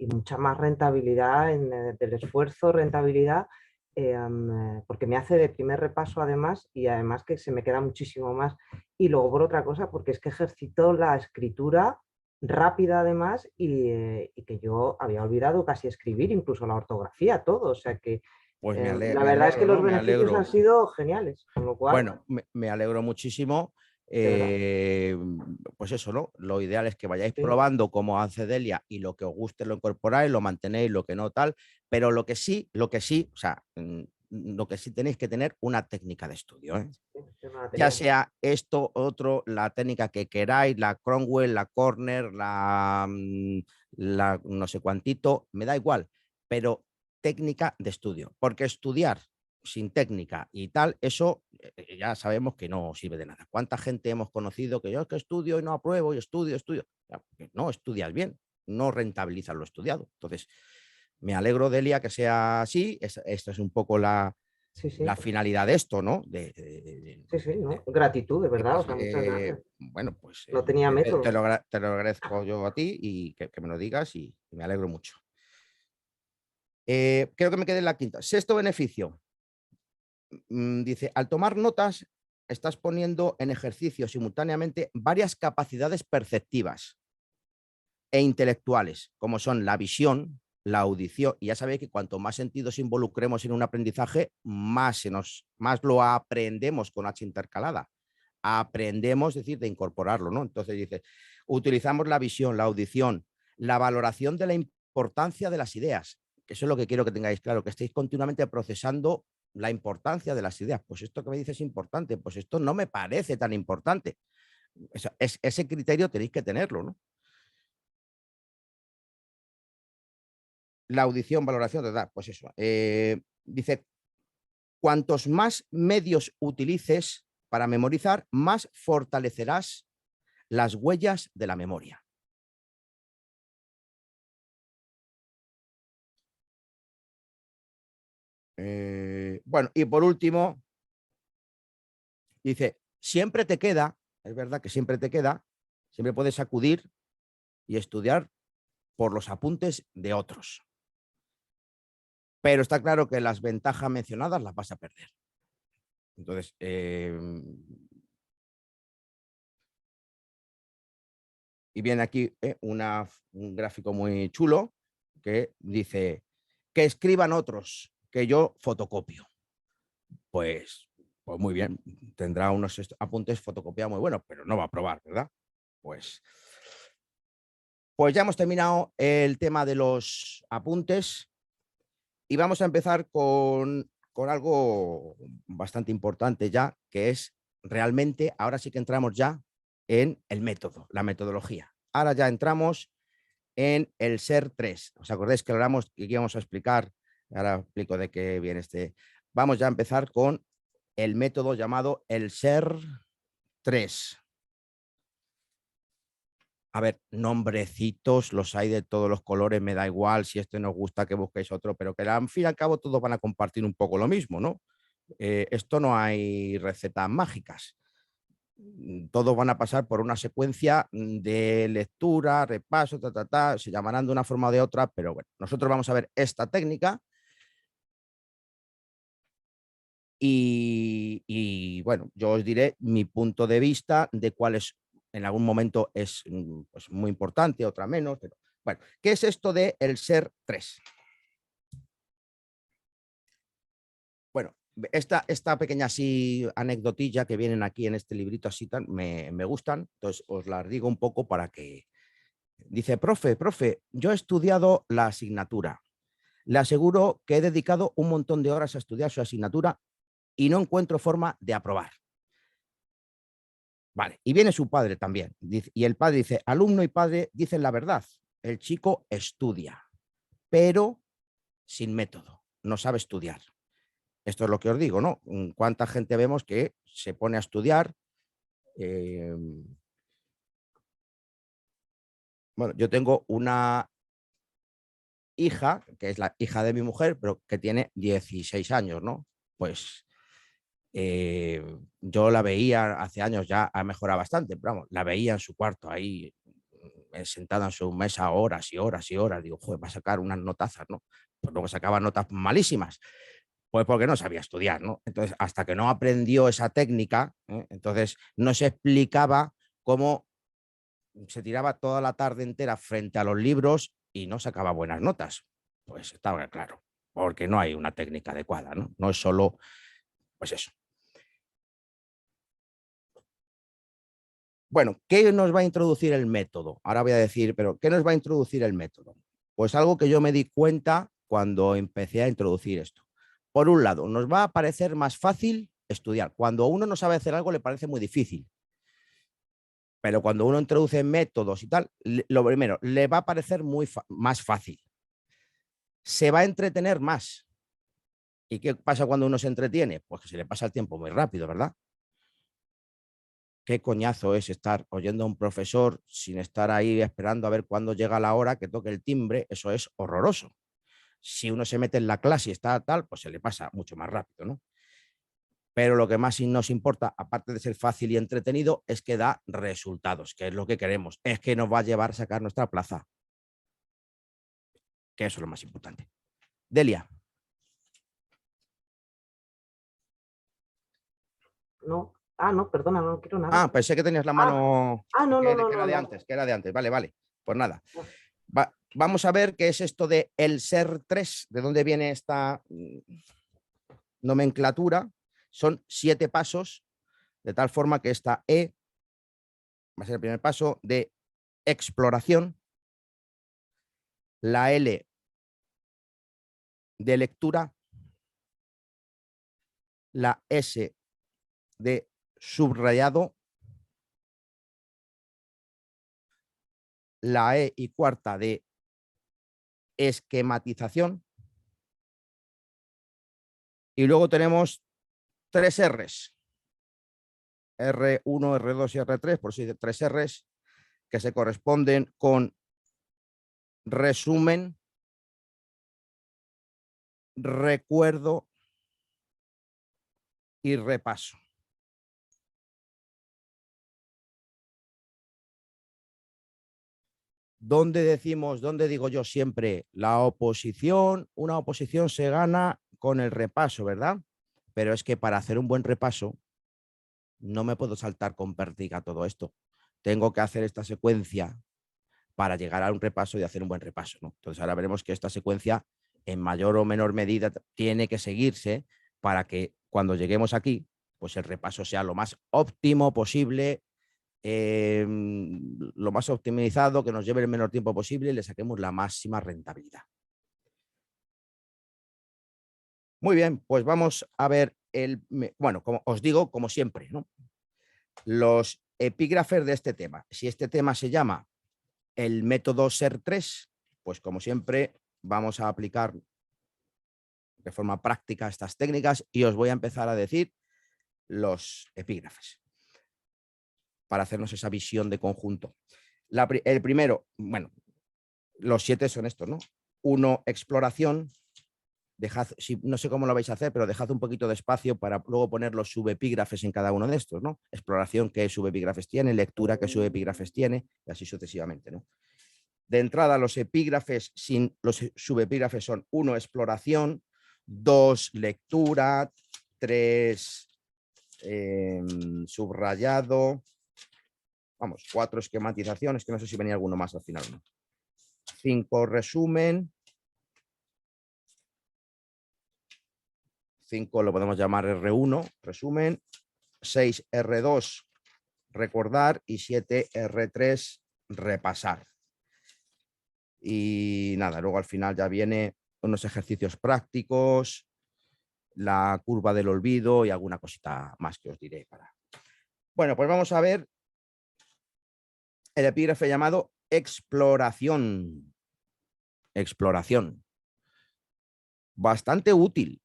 mucha más rentabilidad del esfuerzo, rentabilidad, porque me hace de primer repaso además y además que se me queda muchísimo más. Y luego por otra cosa, porque es que ejercito la escritura rápida además y que yo había olvidado casi escribir, incluso la ortografía, todo, o sea que Pues la me verdad es que alegro, los ¿no? Me beneficios alegro. han sido geniales, con lo cual, Bueno, me alegro muchísimo. de verdad, Pues eso, ¿no? Lo ideal es que vayáis sí, probando como hace Delia y lo que os guste lo incorporáis, lo mantenéis, lo que no tal, pero lo que sí, o sea, lo que sí tenéis que tener una técnica de estudio, ¿eh? sí, yo no la Ya tenía. sea esto, otro, la técnica que queráis, la Cromwell, la Corner, la no sé cuantito, me da igual, pero técnica de estudio, porque estudiar sin técnica y tal, eso ya sabemos que no sirve de nada. ¿Cuánta gente hemos conocido que yo es que estudio y no apruebo y estudio? Ya, no estudias bien, no rentabilizas lo estudiado. Entonces, me alegro, Delia, que sea así. Esta es un poco la Sí, sí, finalidad de esto, ¿no? sí, sí, ¿no? Gratitud, de verdad, o sea, muchas gracias. Bueno, pues No tenía método. te lo agradezco yo a ti y que me lo digas y me alegro mucho. Creo que me quedé en la quinta. Sexto beneficio. Dice, al tomar notas, estás poniendo en ejercicio simultáneamente varias capacidades perceptivas e intelectuales, como son la visión, la audición, y ya sabéis que cuanto más sentidos involucremos en un aprendizaje, más lo aprendemos con H intercalada. Aprendemos, es decir, de incorporarlo, ¿no? Entonces dice, utilizamos la visión, la audición, la valoración de la importancia de las ideas, que eso es lo que quiero que tengáis claro, que estéis continuamente procesando la importancia de las ideas. Pues esto que me dices es importante, pues esto no me parece tan importante. Ese criterio tenéis que tenerlo, ¿no? La audición, valoración, ¿verdad? Pues eso. Dice, cuantos más medios utilices para memorizar, más fortalecerás las huellas de la memoria. Bueno, y por último, dice, siempre te queda, es verdad que siempre te queda, siempre puedes acudir y estudiar por los apuntes de otros. Pero está claro que las ventajas mencionadas las vas a perder. Entonces, y viene aquí un gráfico muy chulo que dice que escriban otros, que yo fotocopio. Pues muy bien, tendrá unos apuntes fotocopiados muy buenos, pero no va a probar, ¿verdad? Pues ya hemos terminado el tema de los apuntes y vamos a empezar con algo bastante importante ya, que es realmente, ahora sí que entramos ya en el método, la metodología. Ahora ya entramos en el SER 3. ¿Os acordáis que hablamos que íbamos a explicar Ahora explico de qué viene este. Vamos ya a empezar con el método llamado el SER 3. A ver, nombrecitos los hay de todos los colores, me da igual si este nos gusta que busquéis otro, pero que al fin y al cabo todos van a compartir un poco lo mismo, ¿no? Esto no hay recetas mágicas. Todos van a pasar por una secuencia de lectura, repaso, se llamarán de una forma o de otra, pero bueno, nosotros vamos a ver esta técnica y bueno, yo os diré mi punto de vista de cuál es, en algún momento es pues, muy importante, otra menos, pero bueno, ¿qué es esto de el SER 3? Bueno, esta pequeña así anecdotilla que vienen aquí en este librito así tan, me gustan, entonces os las digo un poco para que... Dice, profe, yo he estudiado la asignatura. Le aseguro que he dedicado un montón de horas a estudiar su asignatura y no encuentro forma de aprobar. Vale, y viene su padre también. Y el padre dice, alumno y padre dicen la verdad. El chico estudia, pero sin método, no sabe estudiar. Esto es lo que os digo, ¿no? ¿Cuánta gente vemos que se pone a estudiar? Bueno, yo tengo una hija, que es la hija de mi mujer, pero que tiene 16 años, ¿no? Pues yo la veía hace años, ya ha mejorado bastante, pero vamos, la veía en su cuarto ahí, sentada en su mesa horas y horas y horas. Digo, joder, va a sacar unas notazas, ¿no? Pues luego sacaba notas malísimas. Pues porque no sabía estudiar, ¿no? Entonces, hasta que no aprendió esa técnica, entonces no se explicaba cómo se tiraba toda la tarde entera frente a los libros y no sacaba buenas notas. Pues estaba claro, porque no hay una técnica adecuada, ¿no? No es solo, pues eso. Bueno, ¿qué nos va a introducir el método? Ahora voy a decir, pero ¿qué nos va a introducir el método? Pues algo que yo me di cuenta cuando empecé a introducir esto. Por un lado, nos va a parecer más fácil estudiar. Cuando uno no sabe hacer algo, le parece muy difícil. Pero cuando uno introduce métodos y tal, lo primero, le va a parecer más fácil. Se va a entretener más. ¿Y qué pasa cuando uno se entretiene? Pues que se le pasa el tiempo muy rápido, ¿verdad? Qué coñazo es estar oyendo a un profesor sin estar ahí esperando a ver cuándo llega la hora que toque el timbre. Eso es horroroso. Si uno se mete en la clase y está tal, pues se le pasa mucho más rápido, ¿no? Pero lo que más nos importa, aparte de ser fácil y entretenido, es que da resultados, que es lo que queremos. Es que nos va a llevar a sacar nuestra plaza. Que eso es lo más importante. Delia. No. Ah, no, perdona, no quiero nada. Ah, pensé que tenías la mano. No, que no, era de no. antes, que era de antes. Vale. Pues nada. No. Vamos a ver qué es esto de el SER 3, de dónde viene esta nomenclatura. Son 7 pasos, de tal forma que esta E va a ser el primer paso de exploración, la L de lectura, la S de subrayado, la E y cuarta de esquematización, y luego tenemos 3 Rs, R1, R2 y R3, por si 3 Rs, que se corresponden con resumen, recuerdo y repaso. ¿Dónde digo yo siempre la oposición? Una oposición se gana con el repaso, ¿verdad? Pero es que para hacer un buen repaso no me puedo saltar con pértiga todo esto. Tengo que hacer esta secuencia para llegar a un repaso y hacer un buen repaso, ¿no? Entonces ahora veremos que esta secuencia en mayor o menor medida tiene que seguirse para que cuando lleguemos aquí, pues el repaso sea lo más óptimo posible, lo más optimizado, que nos lleve el menor tiempo posible y le saquemos la máxima rentabilidad. Muy bien, pues vamos a ver bueno, como os digo, como siempre, ¿no? Los epígrafes de este tema. Si este tema se llama el método SER 3, pues como siempre vamos a aplicar de forma práctica estas técnicas y os voy a empezar a decir los epígrafes para hacernos esa visión de conjunto. El primero, bueno, los 7 son estos, ¿no? 1, exploración. Dejad, no sé cómo lo vais a hacer, pero dejad un poquito de espacio para luego poner los subepígrafes en cada uno de estos, ¿no? Exploración, qué subepígrafes tiene, lectura, qué subepígrafes tiene, y así sucesivamente, ¿no? De entrada, los epígrafes sin los subepígrafes son 1, exploración, 2, lectura, 3, subrayado, vamos, 4, esquematización, es que no sé si venía alguno más al final, ¿no? 5, resumen. 5 lo podemos llamar R1, resumen. 6, R2, recordar. Y 7, R3, repasar. Y nada, luego al final ya viene unos ejercicios prácticos, la curva del olvido y alguna cosita más que os diré. Bueno, pues vamos a ver el epígrafe llamado exploración. Exploración. Bastante útil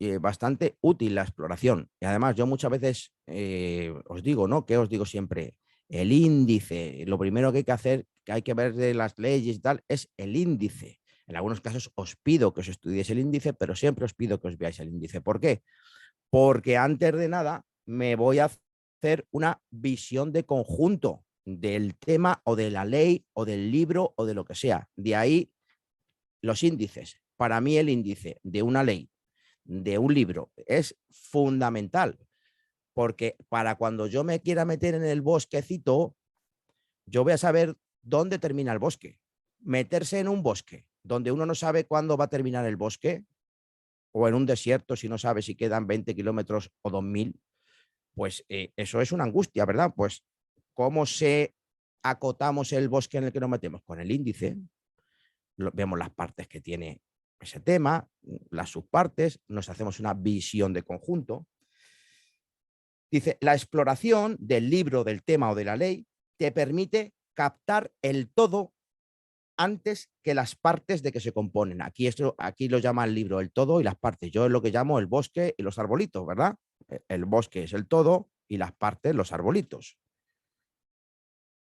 la exploración. Y además yo muchas veces os digo, ¿no? ¿Qué os digo siempre? El índice. Lo primero que hay que hacer, que hay que ver de las leyes y tal, es el índice. En algunos casos os pido que os estudiéis el índice, pero siempre os pido que os veáis el índice. ¿Por qué? Porque antes de nada me voy a hacer una visión de conjunto del tema o de la ley o del libro o de lo que sea. De ahí los índices. Para mí el índice de una ley, de un libro, es fundamental, porque para cuando yo me quiera meter en el bosquecito, yo voy a saber dónde termina el bosque. Meterse en un bosque donde uno no sabe cuándo va a terminar el bosque, o en un desierto si no sabe si quedan 20 kilómetros o 2000, pues eso es una angustia, ¿verdad? Pues ¿cómo acotamos el bosque en el que nos metemos? Con el índice. Vemos las partes que tiene ese tema, las subpartes, nos hacemos una visión de conjunto. Dice, la exploración del libro, del tema o de la ley te permite captar el todo antes que las partes de que se componen. Aquí lo llama el libro el todo y las partes. Yo es lo que llamo el bosque y los arbolitos, ¿verdad? El bosque es el todo y las partes los arbolitos.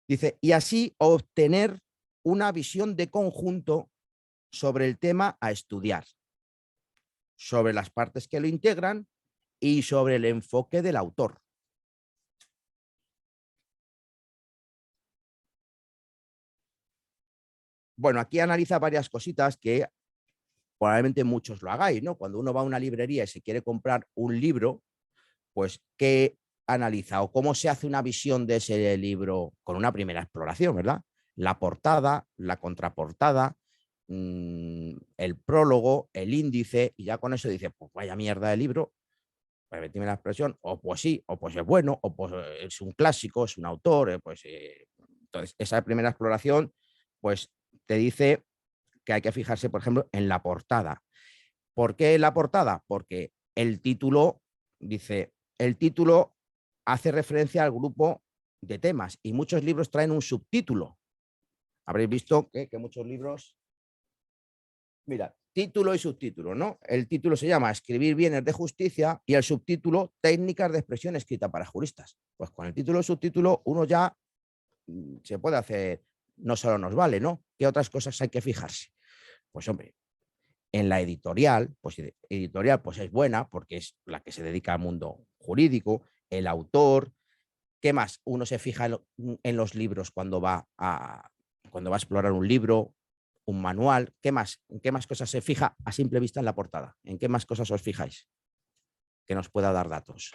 Dice, y así obtener una visión de conjunto sobre el tema a estudiar, sobre las partes que lo integran y sobre el enfoque del autor. Bueno, aquí analiza varias cositas que probablemente muchos lo hagáis, ¿no? Cuando uno va a una librería y se quiere comprar un libro, pues ¿qué analiza o cómo se hace una visión de ese libro con una primera exploración, ¿verdad? La portada, la contraportada, el prólogo, el índice, y ya con eso dice, pues vaya mierda de libro, permíteme la expresión, o pues sí, o pues es bueno, o pues es un clásico, es un autor, entonces esa primera exploración, pues te dice que hay que fijarse, por ejemplo, en la portada. ¿Por qué la portada? Porque el título, dice, el título hace referencia al grupo de temas y muchos libros traen un subtítulo. Habréis visto que muchos libros, mira, título y subtítulo, ¿no? El título se llama Escribir bienes de justicia y el subtítulo Técnicas de expresión escrita para juristas. Pues con el título y subtítulo uno ya se puede hacer, no solo nos vale, ¿no? ¿Qué otras cosas hay que fijarse? Pues hombre, en la editorial, pues es buena porque es la que se dedica al mundo jurídico, el autor. ¿Qué más? Uno se fija en los libros cuando va a explorar un libro, un manual. ¿Qué más? ¿En qué más cosas se fija a simple vista en la portada? ¿En qué más cosas os fijáis que nos pueda dar datos?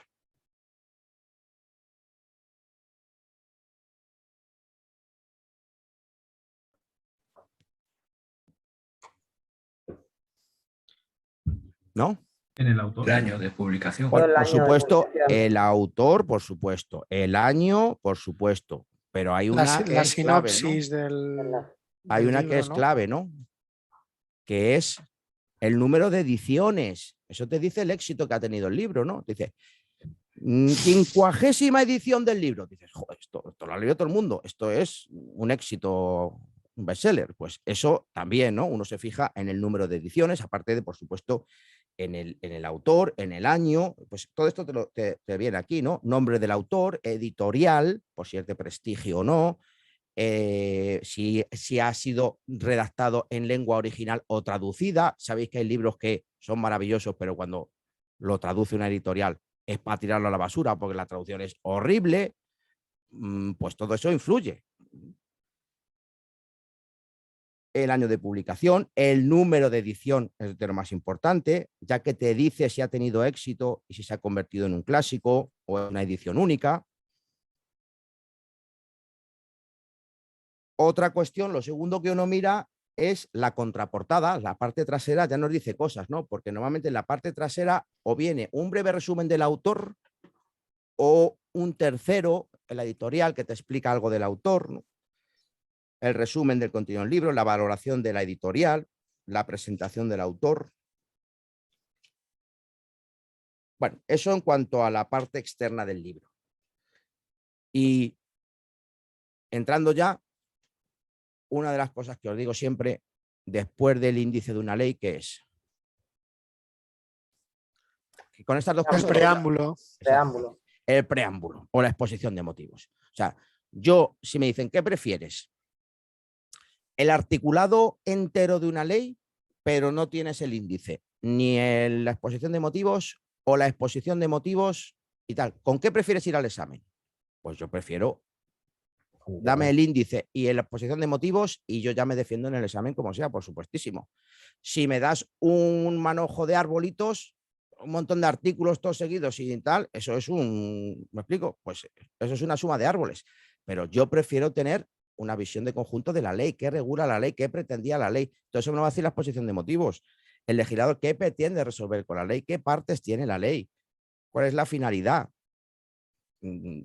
¿No? En el autor. El año de publicación. Bueno, por supuesto, el autor, por supuesto, el año, por supuesto, pero hay una que es clave, ¿no? Hay una que es clave, ¿no? Que es el número de ediciones. Eso te dice el éxito que ha tenido el libro, ¿no? Te dice, 50ª edición del libro. Dices, joder, esto lo ha leído todo el mundo. Esto es un éxito, un bestseller. Pues eso también, ¿no? Uno se fija en el número de ediciones, aparte de, por supuesto, en el autor, en el año, pues todo esto te viene aquí, ¿no? Nombre del autor, editorial, por si es de prestigio o no, si ha sido redactado en lengua original o traducida. Sabéis que hay libros que son maravillosos, pero cuando lo traduce una editorial es para tirarlo a la basura porque la traducción es horrible. Pues todo eso influye. El año de publicación, el número de edición es de lo más importante, ya que te dice si ha tenido éxito y si se ha convertido en un clásico o en una edición única. Otra cuestión, lo segundo que uno mira es la contraportada. La parte trasera ya nos dice cosas, ¿no? Porque normalmente en la parte trasera o viene un breve resumen del autor o un tercero, el editorial, que te explica algo del autor, ¿no? El resumen del contenido del libro, la valoración de la editorial, la presentación del autor. Bueno, eso en cuanto a la parte externa del libro. Y entrando ya, una de las cosas que os digo siempre, después del índice de una ley, ¿qué es? Y con estas dos El cosas... preámbulo. El preámbulo o la exposición de motivos. O sea, yo, si me dicen, ¿qué prefieres? El articulado entero de una ley, pero no tienes el índice, ni la exposición de motivos o la exposición de motivos y tal. ¿Con qué prefieres ir al examen? Pues yo prefiero, dame el índice y la exposición de motivos y yo ya me defiendo en el examen como sea, por supuestísimo. Si me das un manojo de arbolitos, un montón de artículos todos seguidos y tal, eso es ¿me explico? Pues eso es una suma de árboles. Pero yo prefiero tener una visión de conjunto de la ley, qué regula la ley, qué pretendía la ley. Todo eso me lo va a decir la exposición de motivos. El legislador, ¿qué pretende resolver con la ley? ¿Qué partes tiene la ley? ¿Cuál es la finalidad?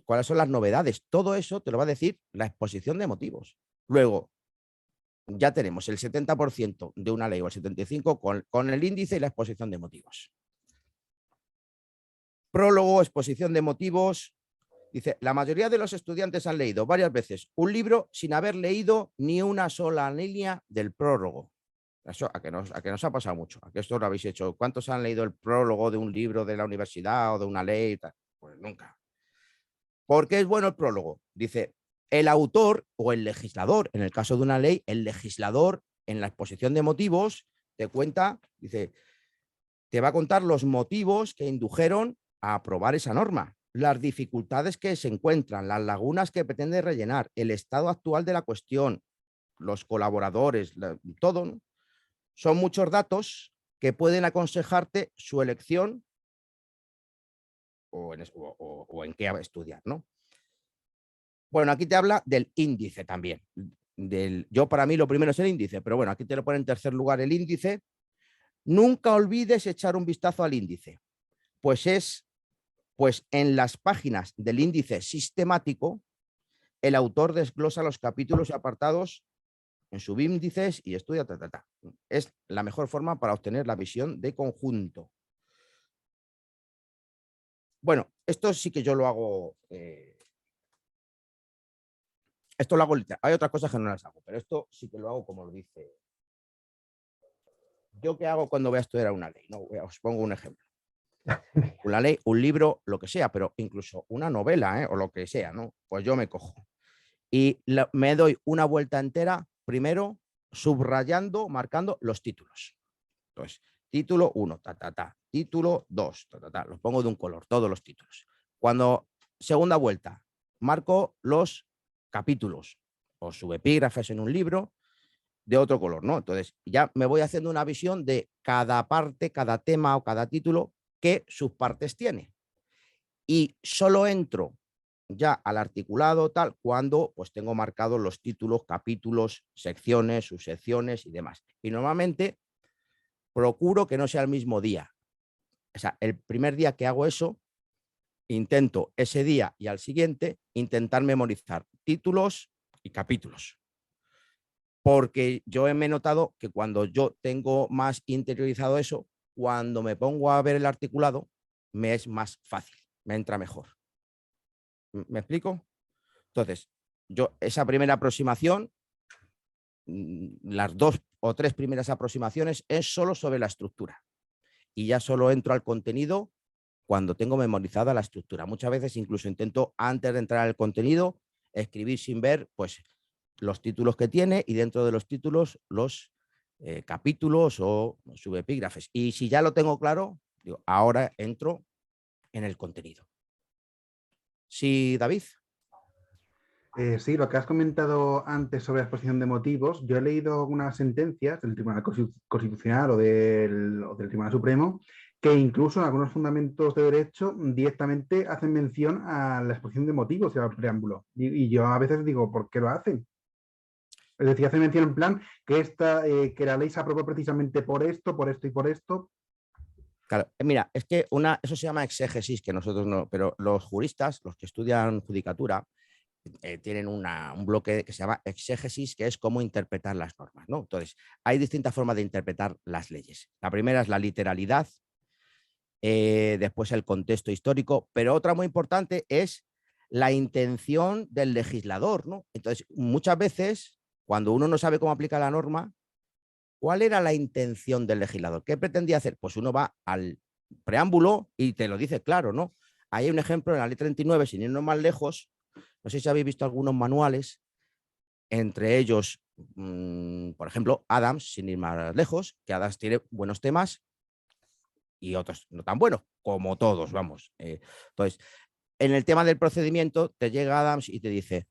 ¿Cuáles son las novedades? Todo eso te lo va a decir la exposición de motivos. Luego, ya tenemos el 70% de una ley o el 75% con el índice y la exposición de motivos. Prólogo, exposición de motivos. Dice, la mayoría de los estudiantes han leído varias veces un libro sin haber leído ni una sola línea del prólogo. Eso a que nos ha pasado mucho. A que esto lo habéis hecho. ¿Cuántos han leído el prólogo de un libro de la universidad o de una ley? Pues nunca. ¿Por qué es bueno el prólogo? Dice, el autor o el legislador, en el caso de una ley, el legislador en la exposición de motivos te cuenta, dice, te va a contar los motivos que indujeron a aprobar esa norma, las dificultades que se encuentran, las lagunas que pretende rellenar, el estado actual de la cuestión, los colaboradores, todo, ¿no? Son muchos datos que pueden aconsejarte su elección o en qué estudiar, ¿no? Bueno, aquí te habla del índice también. Yo para mí lo primero es el índice, pero bueno, aquí te lo pone en tercer lugar el índice. Nunca olvides echar un vistazo al índice, pues en las páginas del índice sistemático, el autor desglosa los capítulos y apartados en subíndices y estudia. Es la mejor forma para obtener la visión de conjunto. Bueno, esto sí que yo lo hago. Esto lo hago literal. Hay otras cosas que no las hago, pero esto sí que lo hago como lo dice. ¿Yo qué hago cuando voy a estudiar una ley? No, os pongo un ejemplo. Una ley, un libro, lo que sea, pero incluso una novela, o lo que sea, ¿no? Pues yo me cojo y me doy una vuelta entera, primero subrayando, marcando los títulos. Entonces, título 1, título 2, los pongo de un color, todos los títulos. Cuando segunda vuelta, marco los capítulos o subepígrafes en un libro de otro color, ¿no? Entonces, ya me voy haciendo una visión de cada parte, cada tema o cada título que sus partes tiene. Y solo entro ya al articulado tal cuando pues tengo marcados los títulos, capítulos, secciones, subsecciones y demás. Y normalmente procuro que no sea el mismo día. O sea, el primer día que hago eso, intento ese día y al siguiente intentar memorizar títulos y capítulos. Porque yo me he notado que cuando yo tengo más interiorizado eso, cuando me pongo a ver el articulado, me es más fácil, me entra mejor. ¿Me explico? Entonces, yo esa primera aproximación, las 2 o 3 primeras aproximaciones es solo sobre la estructura. y ya solo entro al contenido cuando tengo memorizada la estructura. Muchas veces incluso intento, antes de entrar al contenido, escribir sin ver pues, los títulos que tiene y dentro de los títulos los capítulos o subepígrafes. Y si ya lo tengo claro, digo, ahora entro en el contenido. Sí, David. Sí, lo que has comentado antes sobre la exposición de motivos, yo he leído algunas sentencias del Tribunal Constitucional o del Tribunal Supremo que incluso en algunos fundamentos de derecho directamente hacen mención a la exposición de motivos y al preámbulo. Y yo a veces digo, ¿por qué lo hacen? Es decir, hacen mención en plan que la ley se aprobó precisamente por esto y por esto. Claro, mira, es que eso se llama exégesis, que nosotros no, pero los juristas, los que estudian judicatura, tienen un bloque que se llama exégesis, que es cómo interpretar las normas, ¿no? Entonces, hay distintas formas de interpretar las leyes. La primera es la literalidad, después el contexto histórico, pero otra muy importante es la intención del legislador, ¿no? Entonces, muchas veces, cuando uno no sabe cómo aplicar la norma, ¿cuál era la intención del legislador? ¿Qué pretendía hacer? Pues uno va al preámbulo y te lo dice claro, ¿no? Hay un ejemplo en la ley 39, sin irnos más lejos. No sé si habéis visto algunos manuales, entre ellos, por ejemplo, Adams, sin ir más lejos, que Adams tiene buenos temas y otros no tan buenos, como todos, vamos. Entonces, en el tema del procedimiento, te llega Adams y te dice,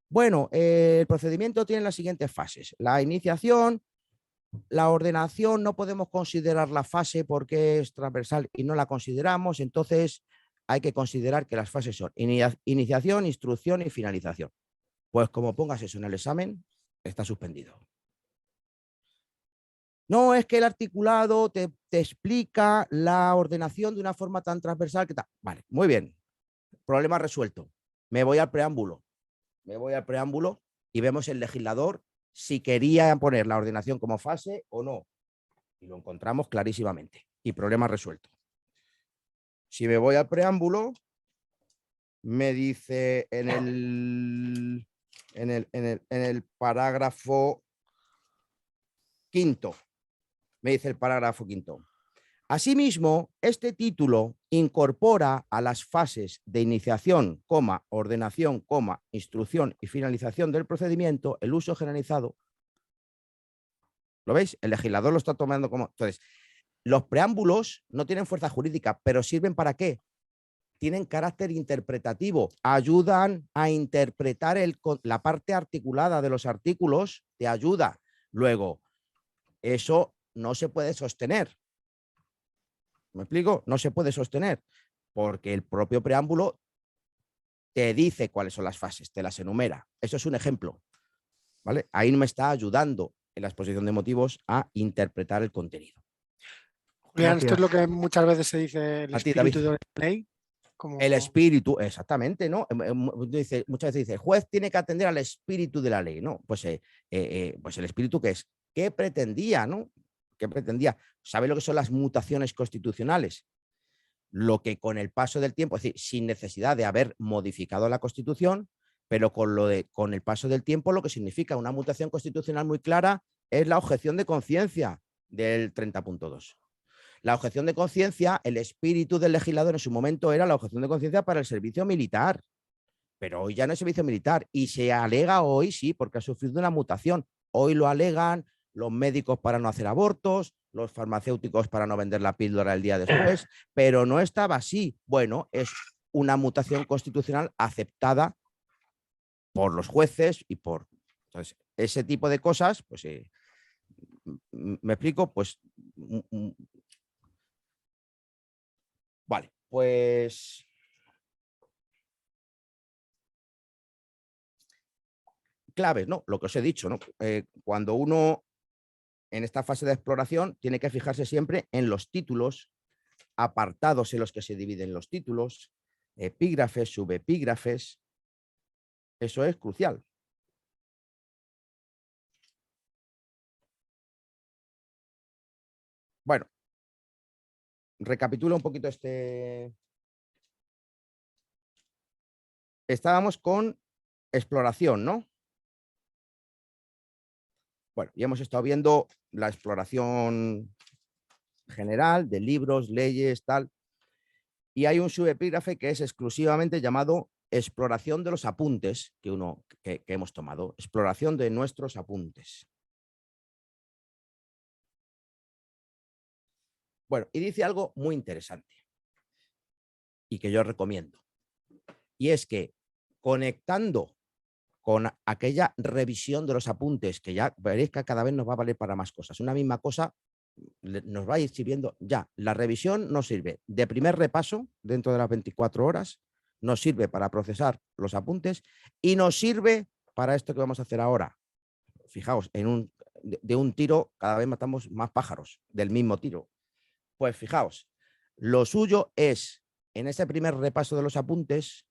bueno, el procedimiento tiene las siguientes fases. La iniciación, la ordenación, no podemos considerar la fase porque es transversal y no la consideramos, entonces hay que considerar que las fases son iniciación, instrucción y finalización. Pues como pongas eso en el examen, está suspendido. No, es que el articulado te explica la ordenación de una forma tan transversal que tal. Vale, muy bien. Problema resuelto. Me voy al preámbulo. Y vemos el legislador si quería poner la ordenación como fase o no. Y lo encontramos clarísimamente. Y problema resuelto. Si me voy al preámbulo, me dice en el parágrafo quinto, Asimismo, este título incorpora a las fases de iniciación, ordenación, instrucción y finalización del procedimiento el uso generalizado. ¿Lo veis? El legislador lo está tomando como... Entonces, los preámbulos no tienen fuerza jurídica, pero ¿sirven para qué? Tienen carácter interpretativo, ayudan a interpretar la parte articulada de los artículos, te ayuda. Luego, eso no se puede sostener. ¿Me explico? No se puede sostener porque el propio preámbulo te dice cuáles son las fases, te las enumera. Eso es un ejemplo, ¿vale? Ahí me está ayudando en la exposición de motivos a interpretar el contenido. Julián, Gracias. esto es lo que muchas veces se dice el A ti, espíritu David. de la ley. Como... El espíritu, exactamente, ¿no? Muchas veces dice, el juez tiene que atender al espíritu de la ley, ¿no? Pues el espíritu, ¿qué es? ¿Qué pretendía, no? ¿Qué pretendía? ¿Sabe lo que son las mutaciones constitucionales? Lo que con el paso del tiempo, es decir, sin necesidad de haber modificado la Constitución, pero con el paso del tiempo lo que significa una mutación constitucional muy clara es la objeción de conciencia del 30.2. La objeción de conciencia, el espíritu del legislador en su momento era la objeción de conciencia para el servicio militar, pero hoy ya no es servicio militar y se alega hoy, sí, porque ha sufrido una mutación. Hoy lo alegan los médicos para no hacer abortos, los farmacéuticos para no vender la píldora el día después, pero no estaba así. Bueno, es una mutación constitucional aceptada por los jueces y por... Entonces, ese tipo de cosas, pues, ¿me explico? Pues... Vale, pues... Claves, ¿no? Lo que os he dicho, ¿no? Cuando uno en esta fase de exploración tiene que fijarse siempre en los títulos, apartados en los que se dividen los títulos, epígrafes, subepígrafes. Eso es crucial. Bueno, recapitulo un poquito Estábamos con exploración, ¿no? Bueno, ya hemos estado viendo la exploración general de libros, leyes, tal. Y hay un subepígrafe que es exclusivamente llamado exploración de los apuntes que hemos tomado. Exploración de nuestros apuntes. Bueno, y dice algo muy interesante y que yo recomiendo. Y es que conectando con aquella revisión de los apuntes, que ya veréis que cada vez nos va a valer para más cosas. Una misma cosa nos va a ir sirviendo ya. La revisión nos sirve de primer repaso dentro de las 24 horas, nos sirve para procesar los apuntes y nos sirve para esto que vamos a hacer ahora. Fijaos, de un tiro cada vez matamos más pájaros del mismo tiro. Pues fijaos, lo suyo es, en ese primer repaso de los apuntes,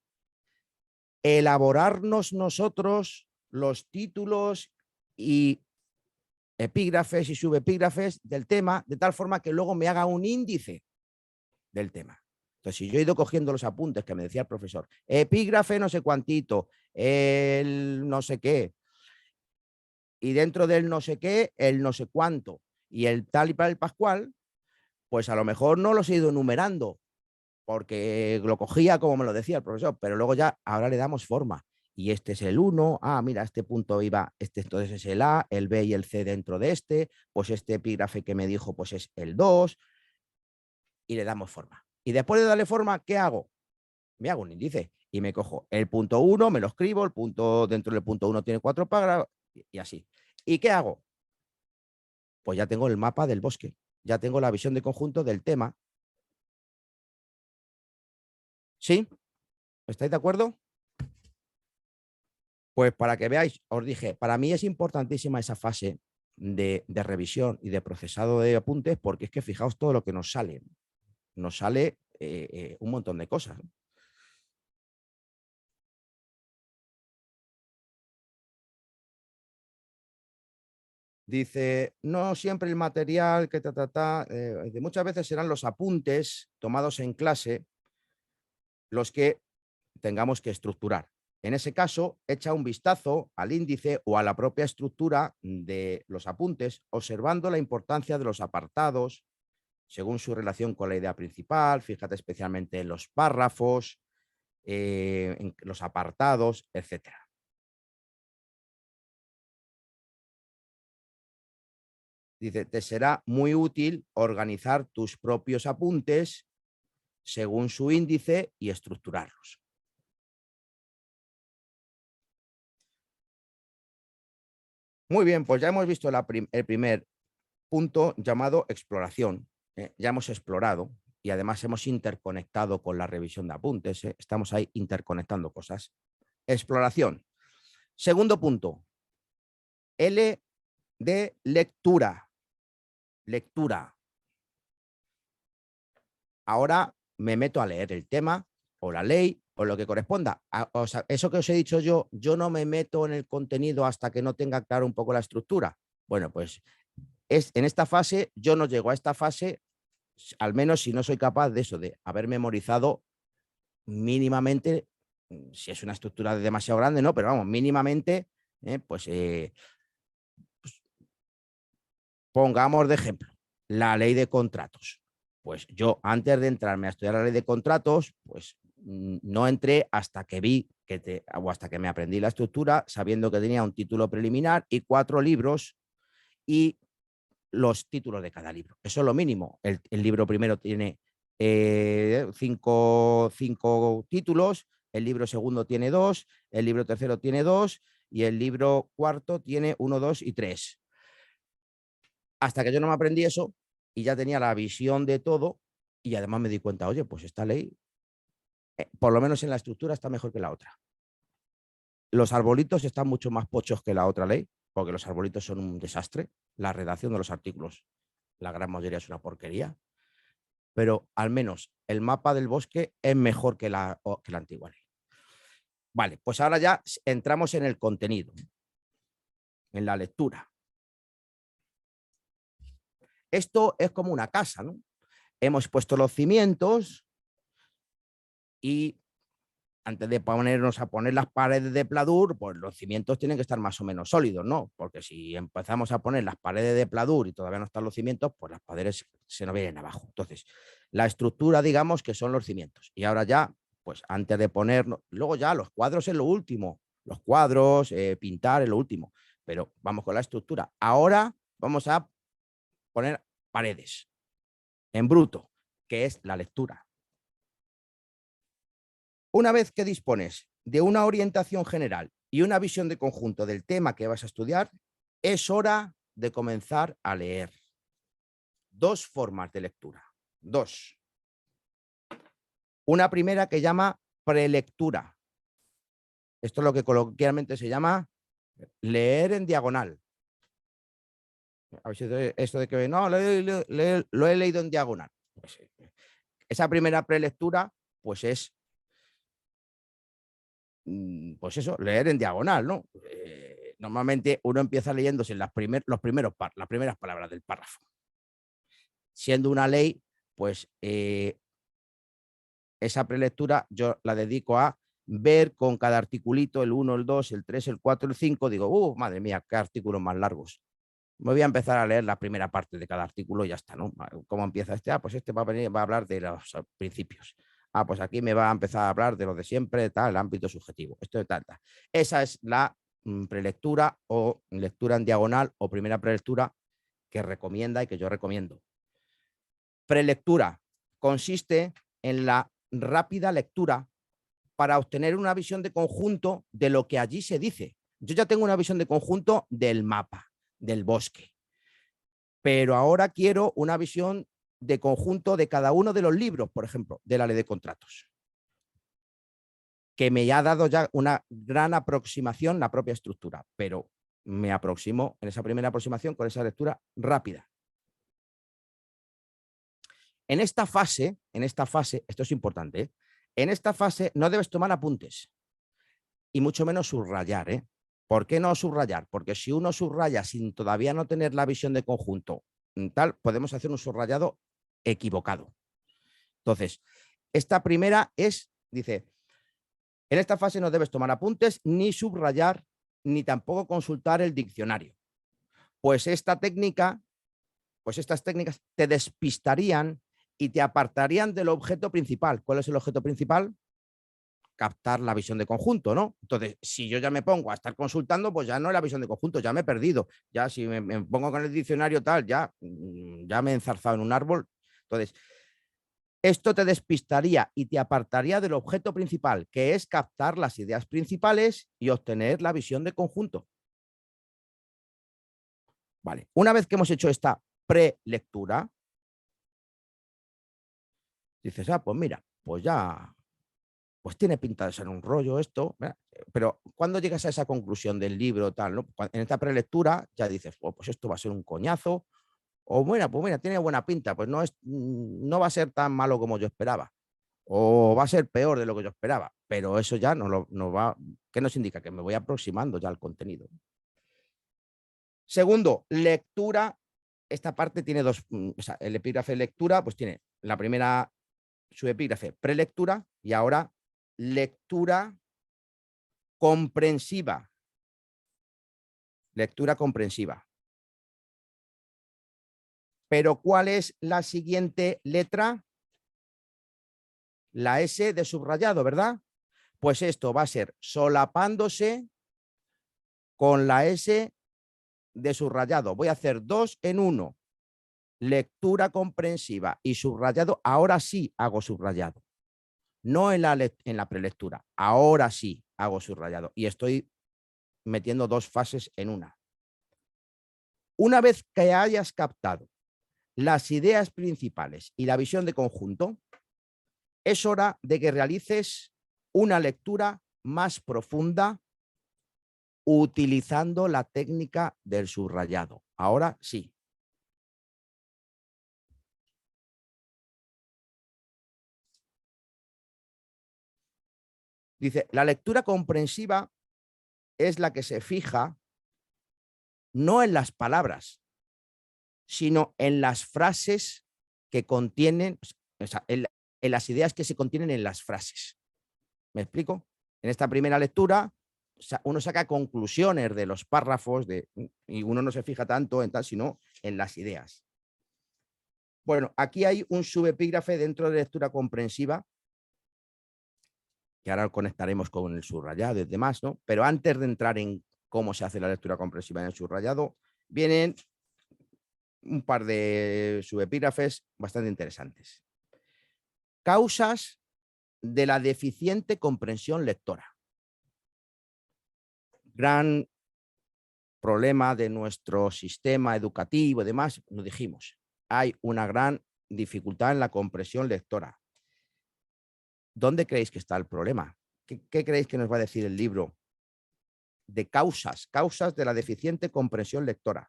elaborarnos nosotros los títulos y epígrafes y subepígrafes del tema, de tal forma que luego me haga un índice del tema. Entonces, si yo he ido cogiendo los apuntes que me decía el profesor, epígrafe no sé cuantito, el no sé qué, y dentro del no sé qué, el no sé cuánto, y el tal y para el pascual, pues a lo mejor no los he ido enumerando, porque lo cogía como me lo decía el profesor, pero luego ya ahora le damos forma. Y este es el 1, mira, este punto iba, entonces es el A, el B y el C dentro de pues este epígrafe que me dijo, pues es el 2, y le damos forma. Y después de darle forma, ¿qué hago? Me hago un índice y me cojo el punto 1, me lo escribo, el punto dentro del punto 1 tiene 4 párrafos y así. ¿Y qué hago? Pues ya tengo el mapa del bosque, ya tengo la visión de conjunto del tema. ¿Sí? ¿Estáis de acuerdo? Pues para que veáis, os dije, para mí es importantísima esa fase de revisión y de procesado de apuntes, porque es que fijaos todo lo que nos sale. Nos sale un montón de cosas. Dice, no siempre el material que muchas veces serán los apuntes tomados en clase los que tengamos que estructurar. En ese caso, echa un vistazo al índice o a la propia estructura de los apuntes, observando la importancia de los apartados según su relación con la idea principal. Fíjate especialmente en los párrafos, en los apartados, etc. Dice, te será muy útil organizar tus propios apuntes según su índice y estructurarlos. Muy bien, pues ya hemos visto el primer punto llamado exploración. Ya hemos explorado y además hemos interconectado con la revisión de apuntes. Estamos ahí interconectando cosas. Exploración. Segundo punto. L de lectura. Lectura. Ahora me meto a leer el tema o la ley o lo que corresponda. O sea, eso que os he dicho yo no me meto en el contenido hasta que no tenga claro un poco la estructura. Bueno, pues en esta fase, yo no llego a esta fase, al menos si no soy capaz de eso, de haber memorizado mínimamente, si es una estructura demasiado grande, no, pero vamos, mínimamente, pues pongamos de ejemplo la ley de contratos. Pues yo antes de entrarme a estudiar la ley de contratos, pues no entré hasta que vi o hasta que me aprendí la estructura, sabiendo que tenía un título preliminar y 4 libros y los títulos de cada libro. Eso es lo mínimo. El libro primero tiene 5 títulos, el libro segundo tiene 2, el libro tercero tiene 2 y el libro cuarto tiene 1, 2 y 3. Hasta que yo no me aprendí eso y ya tenía la visión de todo y además me di cuenta, oye, pues esta ley, por lo menos en la estructura, está mejor que la otra. Los arbolitos están mucho más pochos que la otra ley, porque los arbolitos son un desastre. La redacción de los artículos, la gran mayoría es una porquería, pero al menos el mapa del bosque es mejor que la antigua ley. Vale, pues ahora ya entramos en el contenido, en la lectura. Esto es como una casa, ¿no? Hemos puesto los cimientos y antes de ponernos a poner las paredes de pladur, pues los cimientos tienen que estar más o menos sólidos, ¿no? Porque si empezamos a poner las paredes de pladur y todavía no están los cimientos, pues las paredes se nos vienen abajo. Entonces, la estructura, digamos, que son los cimientos. Y ahora ya, pues antes de ponernos, luego ya los cuadros es lo último, los cuadros, pintar es lo último, pero vamos con la estructura. Ahora vamos a poner paredes en bruto, que es la lectura. Una vez que dispones de una orientación general y una visión de conjunto del tema que vas a estudiar, es hora de comenzar a leer. Dos formas de lectura. Dos. Una primera que llama prelectura. Esto es lo que coloquialmente se llama leer en diagonal. A ver si esto de que no, lo he leído en diagonal. Pues, esa primera prelectura, pues es pues eso, leer en diagonal, ¿no? Normalmente uno empieza leyéndose las primeras palabras del párrafo. Siendo una ley, pues esa prelectura yo la dedico a ver con cada articulito, el 1, el 2, el 3, el 4, el 5, digo, madre mía, qué artículos más largos. Me voy a empezar a leer la primera parte de cada artículo y ya está, ¿no? ¿Cómo empieza este? Pues este va a hablar de los principios. Pues aquí me va a empezar a hablar de lo de siempre, tal, el ámbito subjetivo. Esto de tal. Esa es la prelectura o lectura en diagonal o primera prelectura que recomienda y que yo recomiendo. Prelectura consiste en la rápida lectura para obtener una visión de conjunto de lo que allí se dice. Yo ya tengo una visión de conjunto del mapa, del bosque, pero ahora quiero una visión de conjunto de cada uno de los libros, por ejemplo, de la ley de contratos, que me ha dado ya una gran aproximación la propia estructura, pero me aproximo en esa primera aproximación con esa lectura rápida. En esta fase, esto es importante, ¿eh? En esta fase no debes tomar apuntes y mucho menos subrayar, ¿eh? ¿Por qué no subrayar? Porque si uno subraya sin todavía no tener la visión de conjunto, tal, podemos hacer un subrayado equivocado. Entonces, esta primera es, dice, en esta fase no debes tomar apuntes, ni subrayar, ni tampoco consultar el diccionario. Pues estas técnicas te despistarían y te apartarían del objeto principal. ¿Cuál es el objeto principal? Captar la visión de conjunto, ¿no? Entonces, si yo ya me pongo a estar consultando, pues ya no es la visión de conjunto, ya me he perdido. Ya si me pongo con el diccionario tal, ya me he enzarzado en un árbol. Entonces, esto te despistaría y te apartaría del objeto principal, que es captar las ideas principales y obtener la visión de conjunto. Vale, una vez que hemos hecho esta prelectura, dices, pues mira, pues ya, pues tiene pinta de ser un rollo esto, ¿verdad? Pero cuando llegas a esa conclusión del libro, tal, ¿no? En esta prelectura ya dices, pues esto va a ser un coñazo, o bueno, pues mira, tiene buena pinta, pues no va a ser tan malo como yo esperaba, o va a ser peor de lo que yo esperaba, pero eso ya no va, ¿qué nos indica? Que me voy aproximando ya al contenido. Segundo, lectura. Esta parte tiene dos, o sea, el epígrafe lectura, pues tiene la primera, su epígrafe prelectura y ahora lectura comprensiva. Lectura comprensiva. Pero ¿cuál es la siguiente letra? La S de subrayado, ¿verdad? Pues esto va a ser solapándose con la S de subrayado. Voy a hacer 2 en 1. Lectura comprensiva y subrayado. Ahora sí hago subrayado. No en la prelectura. Ahora sí hago subrayado. Y estoy metiendo dos fases en una. Una vez que hayas captado las ideas principales y la visión de conjunto, es hora de que realices una lectura más profunda utilizando la técnica del subrayado. Ahora sí. Dice, la lectura comprensiva es la que se fija no en las palabras, sino en las frases que contienen, o sea, en las ideas que se contienen en las frases. ¿Me explico? En esta primera lectura uno saca conclusiones de los párrafos y uno no se fija tanto en tal, sino en las ideas. Bueno, aquí hay un subepígrafe dentro de lectura comprensiva, que ahora conectaremos con el subrayado y demás, ¿no? Pero antes de entrar en cómo se hace la lectura comprensiva en el subrayado, vienen un par de subepígrafes bastante interesantes. Causas de la deficiente comprensión lectora. Gran problema de nuestro sistema educativo y demás, lo dijimos. Hay una gran dificultad en la comprensión lectora. ¿Dónde creéis que está el problema? ¿Qué creéis que nos va a decir el libro de causas de la deficiente comprensión lectora?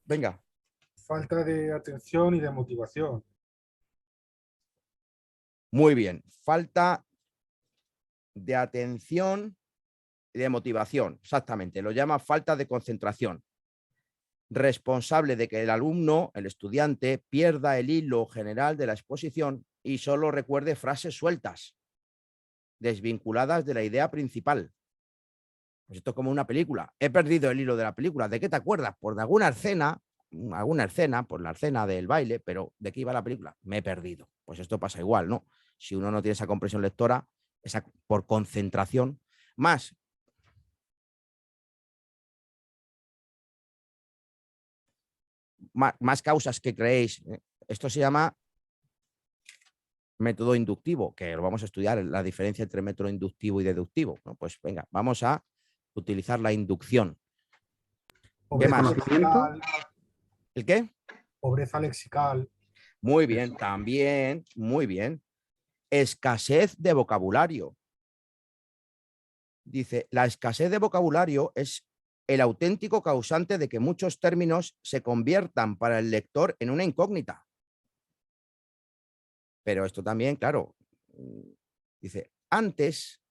Venga. Falta de atención y de motivación. Muy bien. Falta de atención y de motivación. Exactamente. Lo llama falta de concentración. Responsable de que el alumno, el estudiante, pierda el hilo general de la exposición y solo recuerde frases sueltas, desvinculadas de la idea principal. Pues esto es como una película. He perdido el hilo de la película. ¿De qué te acuerdas? Pues de alguna escena, pues la escena del baile, pero ¿de qué iba la película? Me he perdido. Pues esto pasa igual, ¿no? Si uno no tiene esa comprensión lectora, esa por concentración, más causas que creéis. Esto se llama método inductivo, que lo vamos a estudiar, la diferencia entre método inductivo y deductivo, ¿no? Pues venga, vamos a utilizar la inducción. ¿Qué más? ¿El qué? Pobreza lexical. Muy bien, también, muy bien. Escasez de vocabulario. Dice, la escasez de vocabulario es el auténtico causante de que muchos términos se conviertan para el lector en una incógnita. Pero esto también, claro, dice, antes,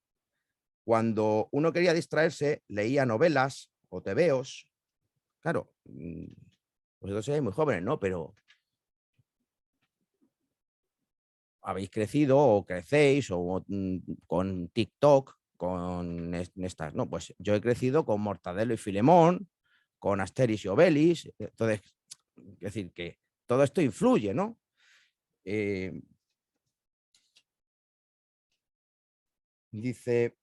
cuando uno quería distraerse, leía novelas o tebeos. Claro, vosotros sois muy jóvenes, ¿no? Pero habéis crecido o crecéis o con TikTok, con estas, ¿no? Pues yo he crecido con Mortadelo y Filemón, con Asterix y Obelix. Entonces, es decir, que todo esto influye, ¿no? Dice,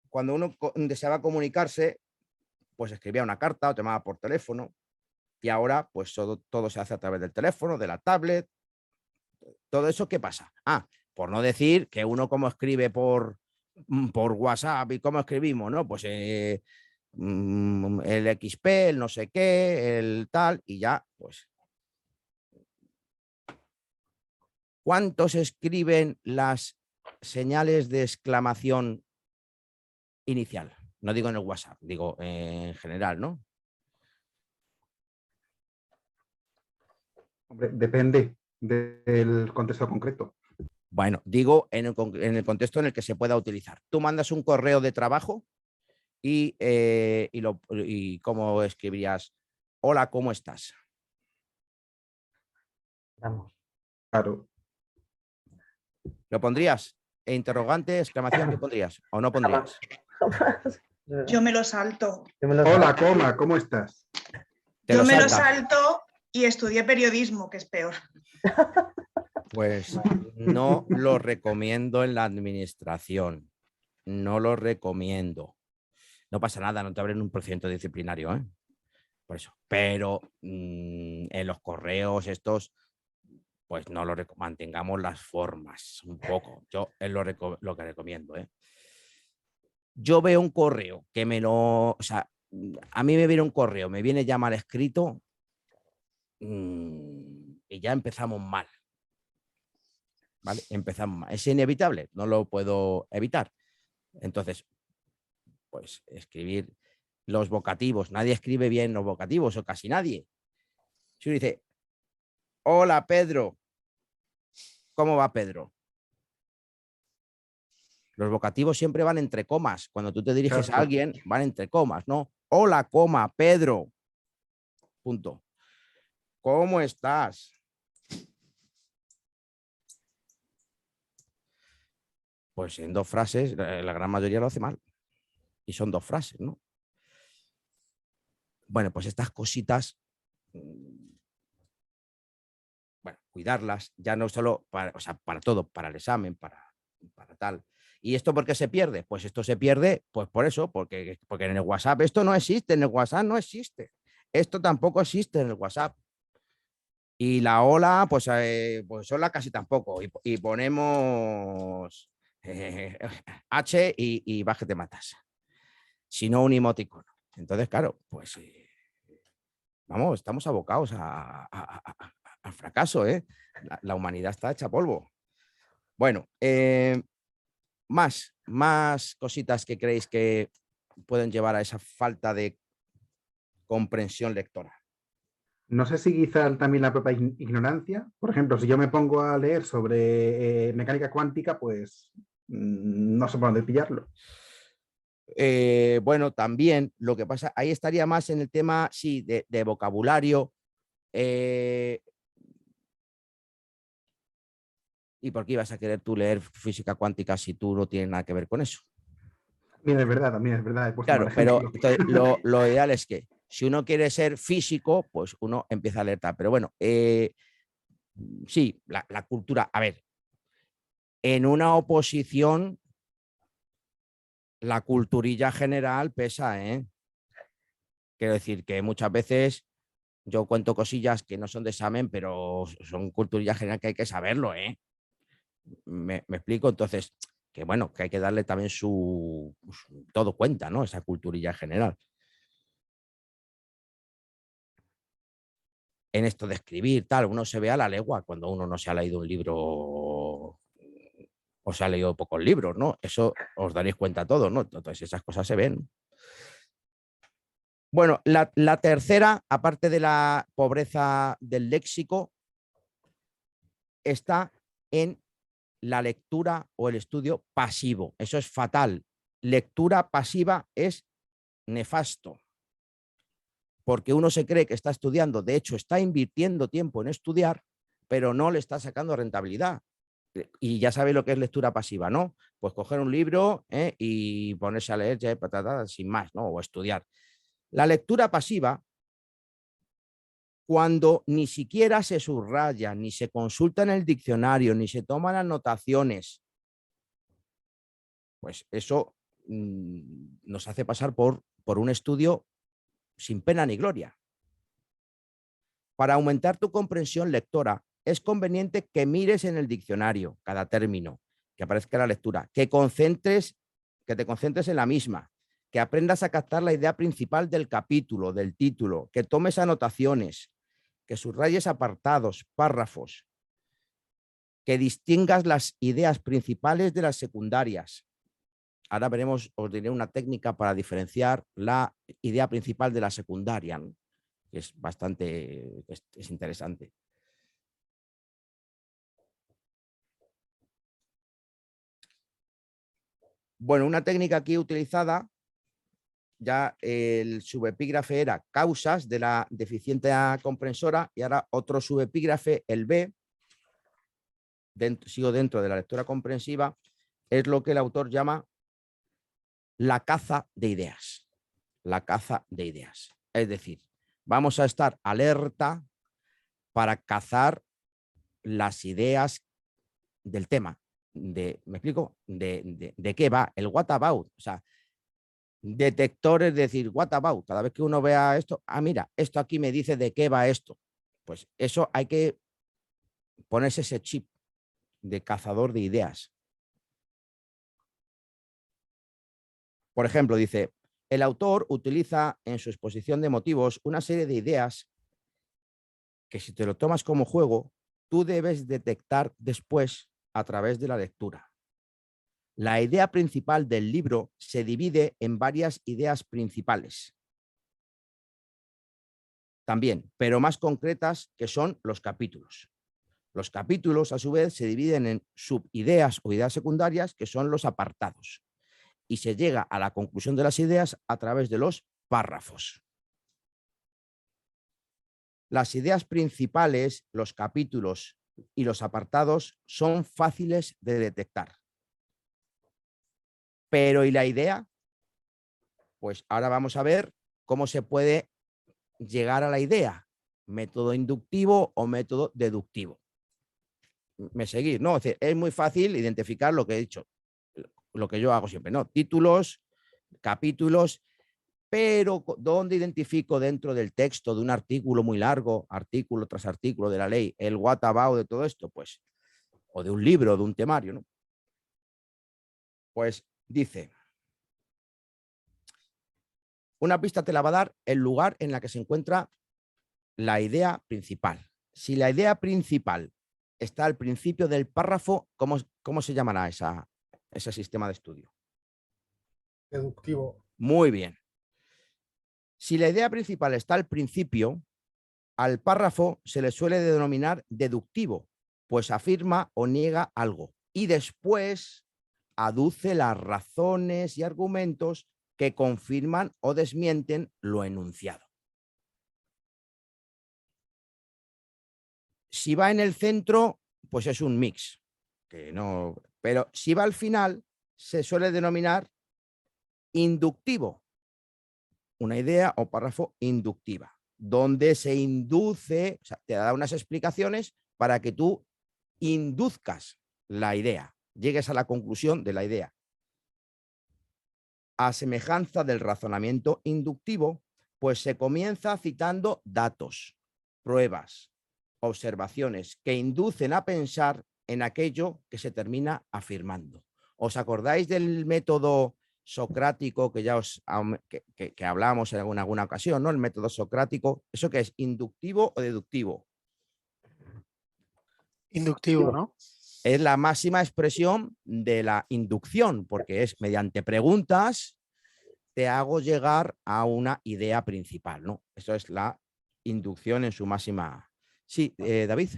cuando uno deseaba comunicarse, pues escribía una carta o te llamaba por teléfono, y ahora pues todo se hace a través del teléfono, de la tablet. Todo eso, ¿qué pasa? Por no decir que uno como escribe por WhatsApp y cómo escribimos, ¿no? Pues el XP, el no sé qué, el tal, y ya, pues. ¿Cuántos escriben las señales de exclamación inicial? No digo en el WhatsApp, digo en general, ¿no? Hombre, depende del contexto concreto. Bueno, digo en el contexto en el que se pueda utilizar. Tú mandas un correo de trabajo y ¿cómo escribirías? Hola, ¿cómo estás? Vamos. Claro. ¿Lo pondrías? ¿Interrogante, exclamación, qué pondrías? ¿O no pondrías? Yo me lo salto. Hola, coma, ¿cómo estás? Yo me lo salto y estudié periodismo, que es peor. Pues no lo recomiendo en la administración. No lo recomiendo. No pasa nada, no te abren un procedimiento disciplinario, ¿eh? Por eso. Pero en los correos estos, pues no mantengamos las formas un poco. Yo es lo que recomiendo, ¿eh? Yo veo un correo que o sea, a mí me viene un correo, me viene ya mal escrito y ya empezamos mal. ¿Vale? Empezamos mal. Es inevitable, no lo puedo evitar. Entonces, pues escribir los vocativos. Nadie escribe bien los vocativos o casi nadie. Si uno dice, hola Pedro, ¿cómo va Pedro? Los vocativos siempre van entre comas. Cuando tú te diriges a alguien, van entre comas, ¿no? Hola, coma, Pedro. Punto. ¿Cómo estás? pues en 2 frases la gran mayoría lo hace mal. Y son 2 frases, ¿no? Bueno, pues estas cositas, bueno, cuidarlas, ya no solo para, o sea, para todo, para el examen, para tal. ¿Y esto por qué se pierde? Pues esto se pierde, pues por eso, porque en el WhatsApp esto no existe, en el WhatsApp no existe. Esto tampoco existe en el WhatsApp. Y la hola, pues hola casi tampoco. Y ponemos H y va que te matas. Si no un emoticono. Entonces, claro, pues vamos, estamos abocados al fracaso, ¿eh? La humanidad está hecha polvo. Bueno, más cositas que creéis que pueden llevar a esa falta de comprensión lectora. No sé si quizá también la propia ignorancia. Por ejemplo, si yo me pongo a leer sobre mecánica cuántica, pues no sé por dónde pillarlo. Bueno, también lo que pasa, ahí estaría más en el tema, sí, de vocabulario. ¿Y por qué ibas a querer tú leer física cuántica si tú no tienes nada que ver con eso? También es verdad, he puesto mal Claro, pero ejemplo. entonces, lo ideal es que si uno quiere ser físico, pues uno empieza a leer tal. Pero bueno, sí, la cultura, a ver, en una oposición, la culturilla general pesa, ¿eh? Quiero decir que muchas veces yo cuento cosillas que no son de examen, pero son culturilla general que hay que saberlo, ¿eh? Me explico, entonces, que bueno, que hay que darle también todo cuenta, ¿no? Esa culturilla general. En esto de escribir, tal, uno se ve a la legua cuando uno no se ha leído un libro o se ha leído pocos libros, ¿no? Eso os daréis cuenta todos, ¿no? Entonces esas cosas se ven. Bueno, la tercera, aparte de la pobreza del léxico, está en la lectura o el estudio pasivo. Eso es fatal. Lectura pasiva es nefasto, porque uno se cree que está estudiando, de hecho está invirtiendo tiempo en estudiar, pero no le está sacando rentabilidad. Y ya sabéis lo que es lectura pasiva, ¿no? Pues coger un libro y ponerse a leer ya sin más, ¿no? O estudiar. La lectura pasiva, cuando ni siquiera se subraya, ni se consulta en el diccionario, ni se toman anotaciones, pues eso nos hace pasar por un estudio sin pena ni gloria. Para aumentar tu comprensión lectora, es conveniente que mires en el diccionario cada término, que aparezca la lectura, que te concentres en la misma, que aprendas a captar la idea principal del capítulo, del título, que tomes anotaciones, que subrayes apartados, párrafos, que distingas las ideas principales de las secundarias. Ahora veremos, os diré una técnica para diferenciar la idea principal de la secundaria, ¿no? Que es bastante, es interesante. Bueno, una técnica aquí utilizada, ya el subepígrafe era causas de la deficiente comprensora y ahora otro subepígrafe, el B, sigo dentro de la lectura comprensiva, es lo que el autor llama la caza de ideas. La caza de ideas. Es decir, vamos a estar alerta para cazar las ideas del tema. ¿Me explico? De qué va el what about. O sea, detectores, decir what about. Cada vez que uno vea esto, mira, esto aquí me dice de qué va esto. Pues eso hay que ponerse ese chip de cazador de ideas. Por ejemplo, dice, el autor utiliza en su exposición de motivos una serie de ideas que si te lo tomas como juego, tú debes detectar después a través de la lectura. La idea principal del libro se divide en varias ideas principales. También, pero más concretas, que son los capítulos. Los capítulos, a su vez, se dividen en subideas o ideas secundarias, que son los apartados. Y se llega a la conclusión de las ideas a través de los párrafos. Las ideas principales, los capítulos y los apartados son fáciles de detectar. Pero ¿y la idea? Pues ahora vamos a ver cómo se puede llegar a la idea. Método inductivo o método deductivo. ¿Me seguís? ¿No? Es muy fácil identificar lo que he dicho, lo que yo hago siempre, ¿no? Títulos, capítulos, pero ¿dónde identifico dentro del texto de un artículo muy largo, artículo tras artículo de la ley, el what about de todo esto? Pues, o de un libro, de un temario, ¿no? Pues dice, una pista te la va a dar el lugar en la que se encuentra la idea principal. Si la idea principal está al principio del párrafo, ¿cómo se llamará ese sistema de estudio? Deductivo. Muy bien. Si la idea principal está al principio, al párrafo se le suele denominar deductivo, pues afirma o niega algo y después aduce las razones y argumentos que confirman o desmienten lo enunciado. Si va en el centro, pues es un mix, pero si va al final, se suele denominar inductivo, una idea o párrafo inductiva, donde se induce, o sea, te da unas explicaciones para que tú induzcas la idea, llegues a la conclusión de la idea. A semejanza del razonamiento inductivo, pues se comienza citando datos, pruebas, observaciones que inducen a pensar en aquello que se termina afirmando. ¿Os acordáis del método socrático que ya que hablamos en alguna ocasión, ¿no? El método socrático, ¿eso qué es? ¿Inductivo o deductivo? Inductivo, ¿no? Es la máxima expresión de la inducción, porque es mediante preguntas te hago llegar a una idea principal, ¿no? Eso es la inducción en su máxima. Sí, David.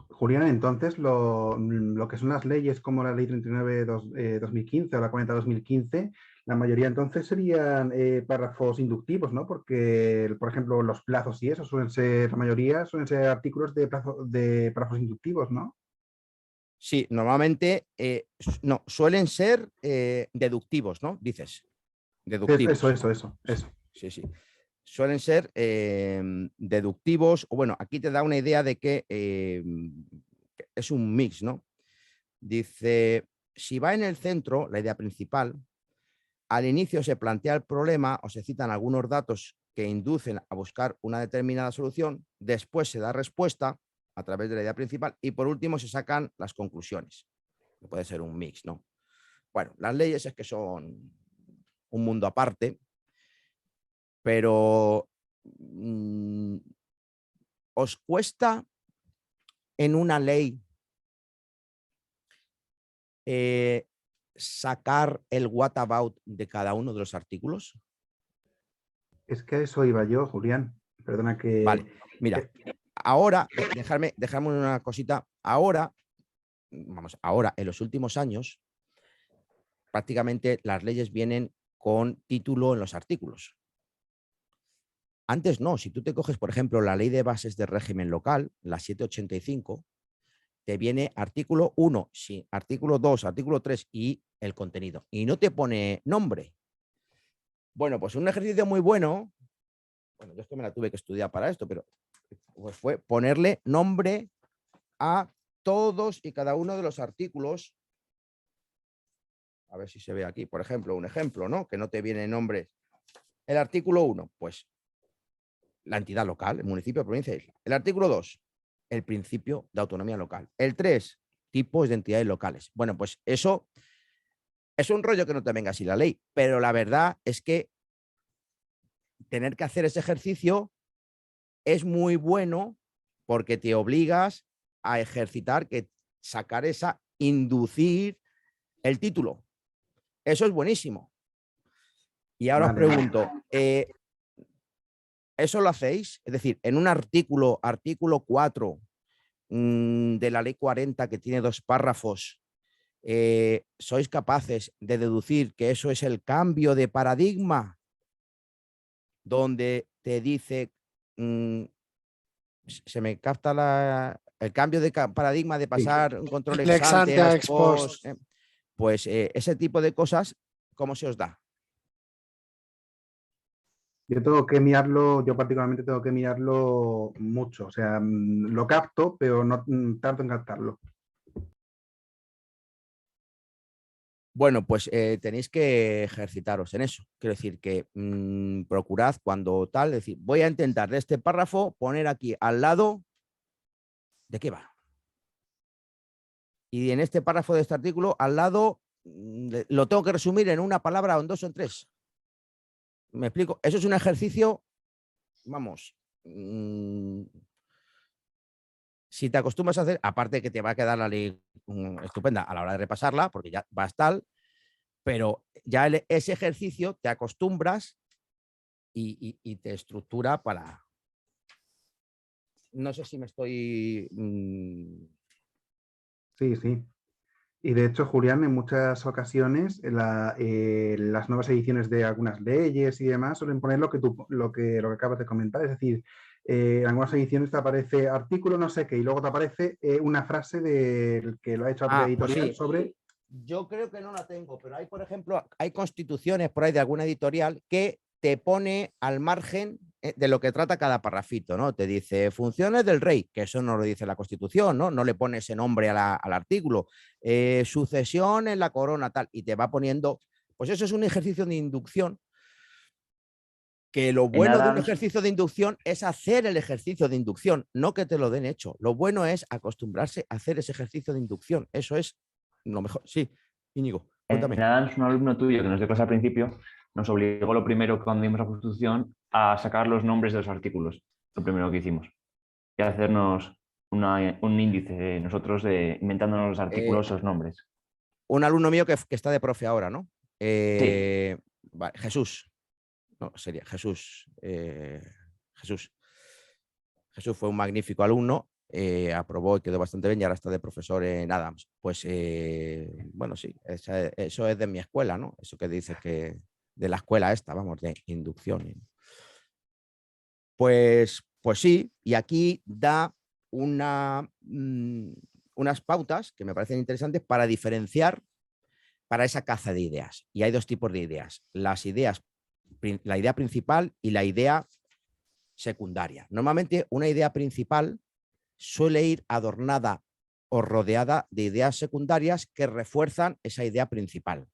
Julián, entonces lo que son las leyes como la ley 39-2015 o la 40-2015, la mayoría entonces serían párrafos inductivos, ¿no? Porque, por ejemplo, los plazos y eso suelen ser, la mayoría suelen ser artículos de párrafos inductivos, ¿no? Sí, normalmente no, suelen ser deductivos, ¿no? Dices. Deductivos. Eso. Sí, sí. Suelen ser deductivos, o bueno, aquí te da una idea de que es un mix, ¿no? Dice, si va en el centro, la idea principal, al inicio se plantea el problema o se citan algunos datos que inducen a buscar una determinada solución, después se da respuesta a través de la idea principal y por último se sacan las conclusiones. Puede ser un mix, ¿no? Bueno, las leyes es que son un mundo aparte, pero ¿os cuesta en una ley sacar el what about de cada uno de los artículos? Es que a eso iba yo, Julián. Perdona que... Vale, mira, ahora, dejadme una cosita. Ahora, en los últimos años, prácticamente las leyes vienen con título en los artículos. Antes no, si tú te coges, por ejemplo, la Ley de Bases de Régimen Local, la 785, te viene artículo 1, sí, artículo 2, artículo 3 y el contenido. Y no te pone nombre. Bueno, pues un ejercicio muy bueno, bueno, yo es que me la tuve que estudiar para esto, pero pues fue ponerle nombre a todos y cada uno de los artículos. A ver si se ve aquí, por ejemplo, un ejemplo, ¿no? Que no te viene nombre. El artículo 1, pues la entidad local, el municipio, provincia, isla. El artículo 2, el principio de autonomía local. El 3, tipos de entidades locales. Bueno, pues eso es un rollo que no te venga así la ley, pero la verdad es que tener que hacer ese ejercicio es muy bueno porque te obligas a ejercitar, sacar inducir el título. Eso es buenísimo. Y ahora os pregunto, ¿eso lo hacéis? Es decir, en un artículo 4 de la ley 40 que tiene 2 párrafos, ¿sois capaces de deducir que eso es el cambio de paradigma? Donde te dice, se me capta el cambio de paradigma de pasar un control ex ante a ex post. Pues ese tipo de cosas, ¿cómo se os da? Yo tengo que mirarlo, yo particularmente tengo que mirarlo mucho. O sea, lo capto, pero no tardo en captarlo. Bueno, pues tenéis que ejercitaros en eso. Quiero decir que procurad cuando tal, decir, voy a intentar de este párrafo poner aquí al lado de qué va. Y en este párrafo de este artículo, al lado, lo tengo que resumir en una palabra o en dos o en tres. ¿Me explico? Eso es un ejercicio, vamos, si te acostumbras a hacer, aparte que te va a quedar la ley estupenda a la hora de repasarla, porque ya vas tal, pero ya ese ejercicio te acostumbras y te estructura para... No sé si me estoy... Sí, sí. Y de hecho, Julián, en muchas ocasiones las nuevas ediciones de algunas leyes y demás suelen poner lo que acabas de comentar. Es decir, en algunas ediciones te aparece artículo no sé qué y luego te aparece una frase del que lo ha hecho la pues editorial sí. sobre... Yo creo que no la tengo, pero hay, por ejemplo, hay constituciones por ahí de alguna editorial que te pone al margen de lo que trata cada parrafito, ¿no? Te dice funciones del rey, que eso no lo dice la Constitución, ¿no? No le pone ese nombre al artículo. Sucesión en la corona, tal, y te va poniendo... Pues eso es un ejercicio de inducción, que lo bueno de un ejercicio de inducción es hacer el ejercicio de inducción, no que te lo den hecho. Lo bueno es acostumbrarse a hacer ese ejercicio de inducción. Eso es lo mejor. Sí, Íñigo, cuéntame. En Adams, un alumno tuyo que nos dio clase al principio, nos obligó lo primero cuando dimos la Constitución a sacar los nombres de los artículos, lo primero que hicimos, y hacernos un índice nosotros inventándonos los artículos, los nombres. Un alumno mío que está de profe ahora, ¿no? Sí. Vale, Jesús. No, sería Jesús. Jesús. Jesús fue un magnífico alumno, aprobó y quedó bastante bien y ahora está de profesor en Adams. Pues bueno, sí, eso es de mi escuela, ¿no? Eso que dices que de la escuela esta, vamos, de inducción. Pues sí, y aquí da unas pautas que me parecen interesantes para diferenciar para esa caza de ideas. Y hay dos tipos de ideas. La idea principal y la idea secundaria. Normalmente una idea principal suele ir adornada o rodeada de ideas secundarias que refuerzan esa idea principal.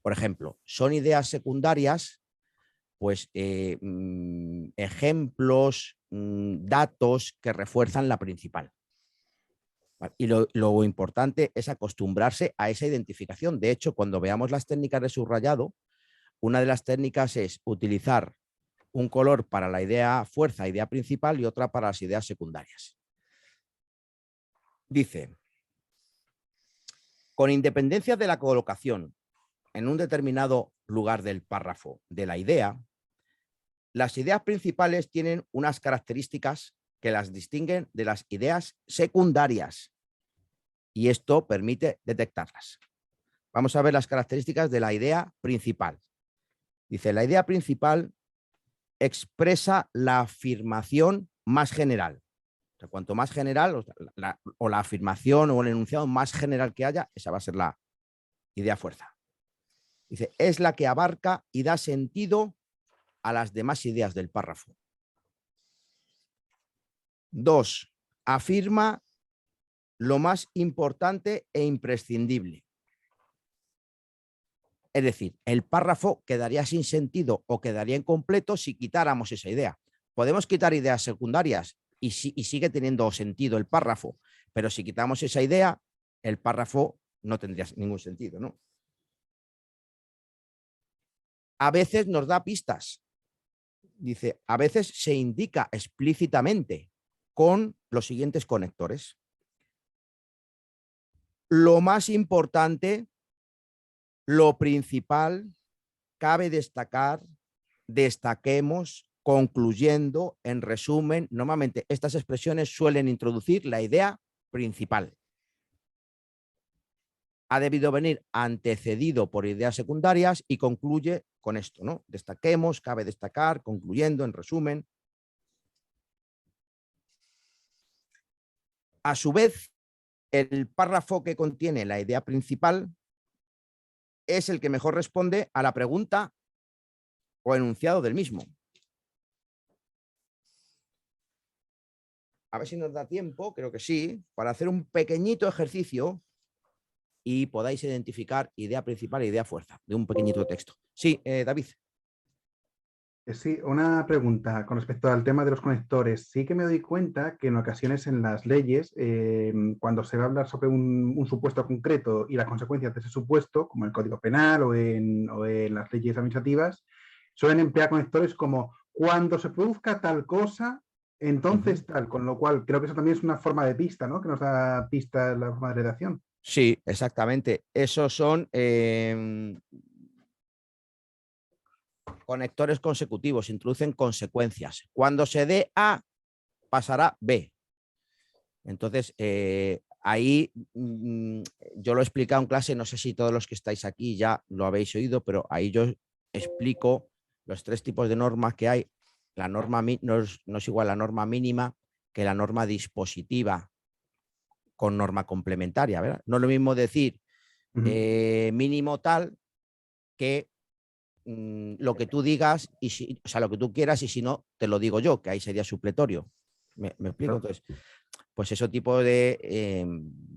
Por ejemplo, son ideas secundarias, pues ejemplos, datos que refuerzan la principal. Y lo importante es acostumbrarse a esa identificación. De hecho, cuando veamos las técnicas de subrayado, una de las técnicas es utilizar un color para la idea fuerza, idea principal, y otra para las ideas secundarias. Dice, con independencia de la colocación en un determinado lugar del párrafo de la idea, las ideas principales tienen unas características que las distinguen de las ideas secundarias y esto permite detectarlas. Vamos a ver las características de la idea principal. Dice, la idea principal expresa la afirmación más general. O sea, cuanto más general, o la afirmación o el enunciado más general que haya, esa va a ser la idea fuerza. Dice, es la que abarca y da sentido a las demás ideas del párrafo. 2. Afirma lo más importante e imprescindible. Es decir, el párrafo quedaría sin sentido o quedaría incompleto si quitáramos esa idea. Podemos quitar ideas secundarias y sigue teniendo sentido el párrafo, pero si quitamos esa idea, el párrafo no tendría ningún sentido, ¿no? A veces nos da pistas. Dice, a veces se indica explícitamente con los siguientes conectores. Lo más importante, lo principal, cabe destacar, destaquemos, concluyendo, en resumen. Normalmente estas expresiones suelen introducir la idea principal. Ha debido venir antecedido por ideas secundarias y concluye con esto, ¿no? Destaquemos, cabe destacar, concluyendo, en resumen. A su vez, el párrafo que contiene la idea principal es el que mejor responde a la pregunta o enunciado del mismo. A ver si nos da tiempo, creo que sí, para hacer un pequeñito ejercicio y podáis identificar idea principal e idea fuerza de un pequeñito texto. Sí, David. Sí, una pregunta con respecto al tema de los conectores. Sí que me doy cuenta que en ocasiones en las leyes, cuando se va a hablar sobre un supuesto concreto y las consecuencias de ese supuesto, como en el Código Penal o en las leyes administrativas, suelen emplear conectores como cuando se produzca tal cosa, entonces tal. Con lo cual, creo que eso también es una forma de pista, ¿no? Que nos da pista la forma de redacción. Sí, exactamente. Esos son conectores consecutivos, introducen consecuencias. Cuando se dé A, pasará B. Entonces, ahí yo lo he explicado en clase, no sé si todos los que estáis aquí ya lo habéis oído, pero ahí yo explico los 3 tipos de normas que hay. La norma no es igual la norma mínima que la norma dispositiva con norma complementaria, ¿verdad? No es lo mismo decir mínimo tal que lo que tú digas, y si, o sea, lo que tú quieras, y si no, te lo digo yo, que ahí sería supletorio. ¿Me explico? Entonces, pues ese tipo de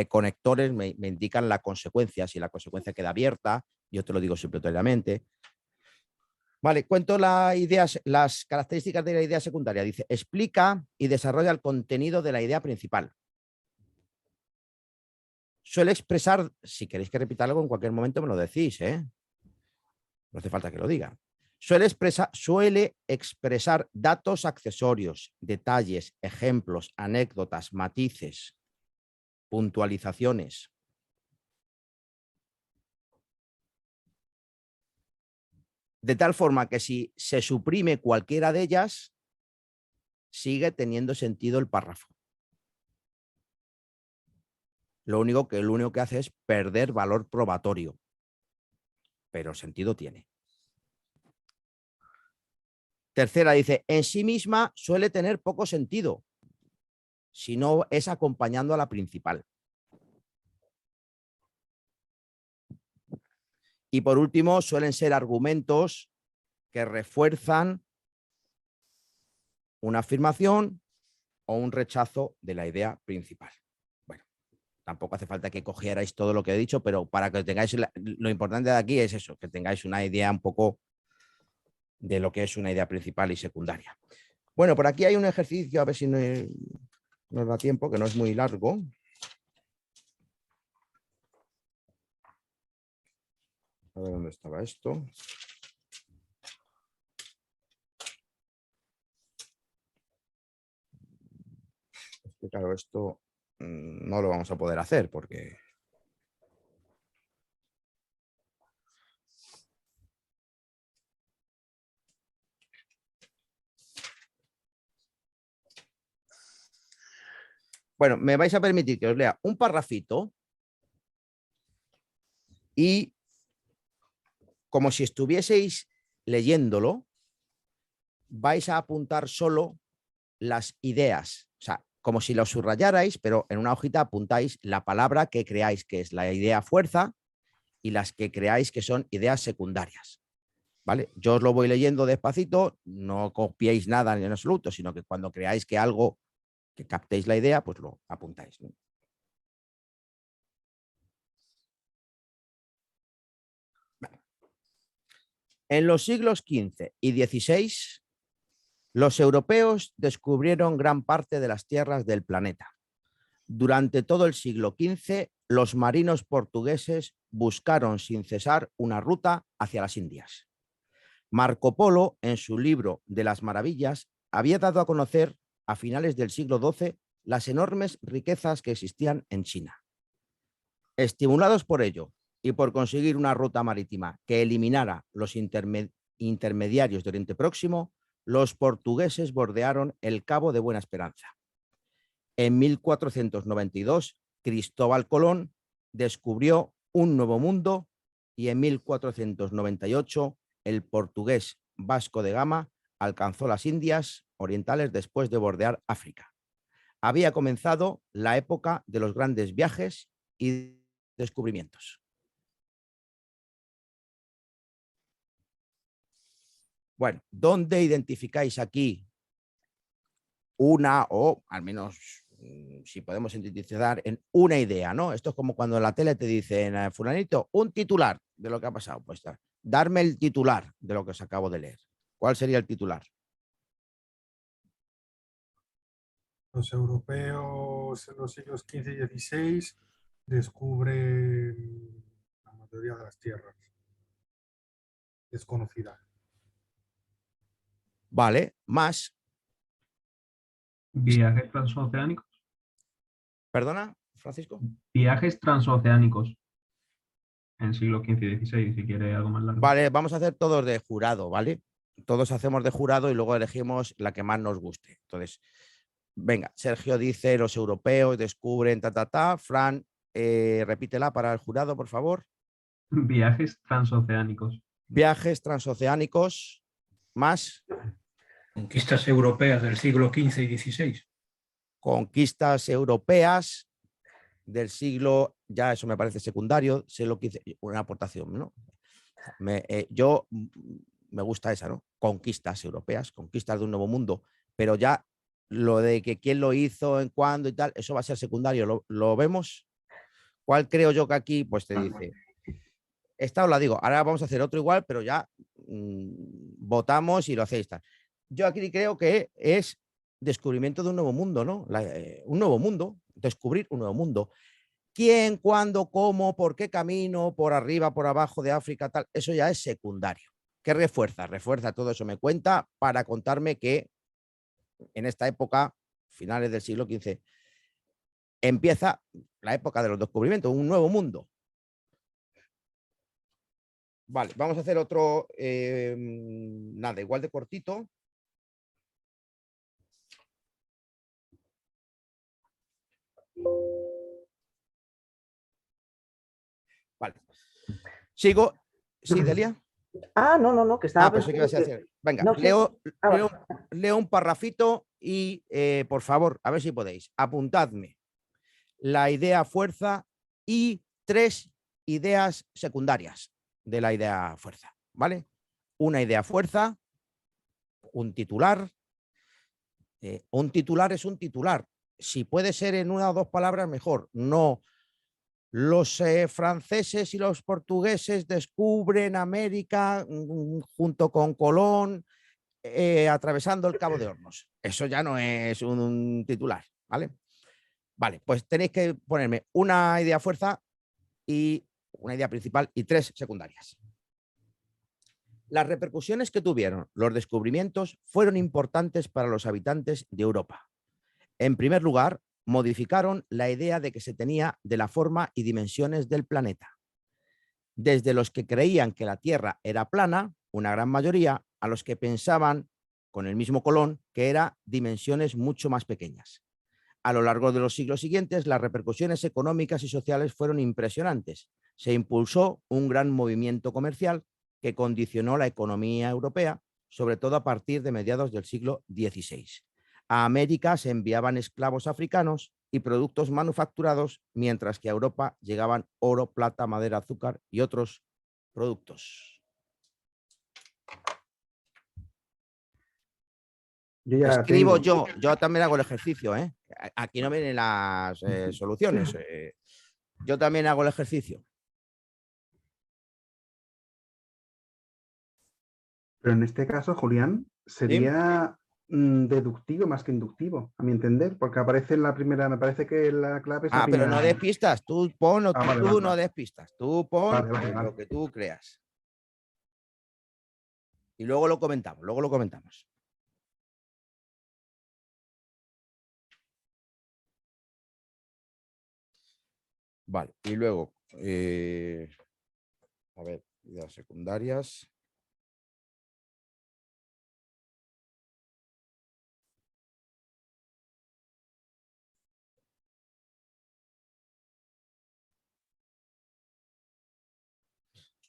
conectores me indican la consecuencia. Si la consecuencia queda abierta, yo te lo digo supletoriamente. Vale, cuento las características de la idea secundaria. Dice, explica y desarrolla el contenido de la idea principal. Suele expresar, si queréis que repita algo en cualquier momento me lo decís, ¿eh? No hace falta que lo diga. Suele expresar datos accesorios, detalles, ejemplos, anécdotas, matices, puntualizaciones. De tal forma que si se suprime cualquiera de ellas, sigue teniendo sentido el párrafo. Lo único que hace es perder valor probatorio, pero sentido tiene. Tercera dice, en sí misma suele tener poco sentido, si no es acompañando a la principal. Y por último, suelen ser argumentos que refuerzan una afirmación o un rechazo de la idea principal. Bueno, tampoco hace falta que cogierais todo lo que he dicho, pero para que tengáis, lo importante de aquí es eso, que tengáis una idea un poco de lo que es una idea principal y secundaria. Bueno, por aquí hay un ejercicio, a ver si nos da tiempo, que no es muy largo. A ver dónde estaba esto. Es que claro, esto no lo vamos a poder hacer porque... Bueno, me vais a permitir que os lea un parrafito y como si estuvieseis leyéndolo, vais a apuntar solo las ideas. O sea, como si lo subrayarais, pero en una hojita apuntáis la palabra que creáis que es la idea fuerza y las que creáis que son ideas secundarias. ¿Vale? Yo os lo voy leyendo despacito, no copiéis nada en absoluto, sino que cuando creáis que algo, que captéis la idea, pues lo apuntáis, ¿no? En los siglos XV y XVI, los europeos descubrieron gran parte de las tierras del planeta. Durante todo el siglo XV, los marinos portugueses buscaron sin cesar una ruta hacia las Indias. Marco Polo, en su libro de las Maravillas, había dado a conocer a finales del siglo XII las enormes riquezas que existían en China. Estimulados por ello y por conseguir una ruta marítima que eliminara los intermediarios de Oriente Próximo, los portugueses bordearon el Cabo de Buena Esperanza. En 1492, Cristóbal Colón descubrió un nuevo mundo y en 1498 el portugués Vasco de Gama alcanzó las Indias Orientales después de bordear África. Había comenzado la época de los grandes viajes y descubrimientos. Bueno, ¿dónde identificáis aquí una, o al menos si podemos sintetizar en una idea, ¿no? Esto es como cuando en la tele te dicen, fulanito, un titular de lo que ha pasado. Pues darme el titular de lo que os acabo de leer. ¿Cuál sería el titular? Los europeos en los siglos XV y XVI descubren la mayoría de las tierras desconocidas. Vale, más. Viajes transoceánicos. ¿Perdona, Francisco? Viajes transoceánicos en siglo XV y XVI, si quiere algo más largo. Vale, vamos a hacer todos de jurado, ¿vale? Todos hacemos de jurado y luego elegimos la que más nos guste. Entonces, venga, Sergio dice los europeos descubren ta. Fran, repítela para el jurado, por favor. Viajes transoceánicos. Viajes transoceánicos, más. Conquistas europeas del siglo XV y XVI. Conquistas europeas del siglo, ya eso me parece secundario, siglo XV, una aportación, ¿no? Yo me gusta esa, ¿no? Conquistas europeas, conquistas de un nuevo mundo, pero ya lo de que quién lo hizo, en cuándo y tal, eso va a ser secundario, ¿lo vemos? ¿Cuál creo yo que aquí? Pues te dice, esta os la digo, ahora vamos a hacer otro igual, pero ya votamos y lo hacéis tal. Yo aquí creo que es descubrimiento de un nuevo mundo, ¿no? Un nuevo mundo, descubrir un nuevo mundo. ¿Quién, cuándo, cómo, por qué camino, por arriba, por abajo de África, tal? Eso ya es secundario. ¿Qué refuerza? Refuerza todo eso, me cuenta para contarme que en esta época, finales del siglo XV, empieza la época de los descubrimientos, un nuevo mundo. Vale, vamos a hacer otro, nada, igual de cortito. Vale. Sigo. ¿Sí, Delia? No, que estaba pensé que ibas a decir. Venga, no, leo un parrafito y, por favor, a ver si podéis, apuntadme la idea fuerza y 3 ideas secundarias de la idea fuerza, ¿vale? Una idea fuerza, un titular. Un titular es un titular. Si puede ser en 1 o 2 palabras, mejor. No. Los franceses y los portugueses descubren América junto con Colón, atravesando el Cabo de Hornos. Eso ya no es un titular, ¿vale? Vale, pues tenéis que ponerme una idea fuerza y una idea principal y 3 secundarias. Las repercusiones que tuvieron los descubrimientos fueron importantes para los habitantes de Europa. En primer lugar, modificaron la idea de que se tenía de la forma y dimensiones del planeta. Desde los que creían que la Tierra era plana, una gran mayoría, a los que pensaban, con el mismo Colón, que era dimensiones mucho más pequeñas. A lo largo de los siglos siguientes, las repercusiones económicas y sociales fueron impresionantes. Se impulsó un gran movimiento comercial que condicionó la economía europea, sobre todo a partir de mediados del siglo XVI. A América se enviaban esclavos africanos y productos manufacturados, mientras que a Europa llegaban oro, plata, madera, azúcar y otros productos. Escribo yo también hago el ejercicio, ¿eh? Aquí no vienen las soluciones. Yo también hago el ejercicio. Pero en este caso, Julián, sería deductivo más que inductivo, a mi entender, porque aparece en la primera, me parece que la clave es la pero no des pistas, tú pon, tú no des pistas, tú pon lo que tú creas. Y luego lo comentamos, Vale, y luego, a ver, ideas secundarias.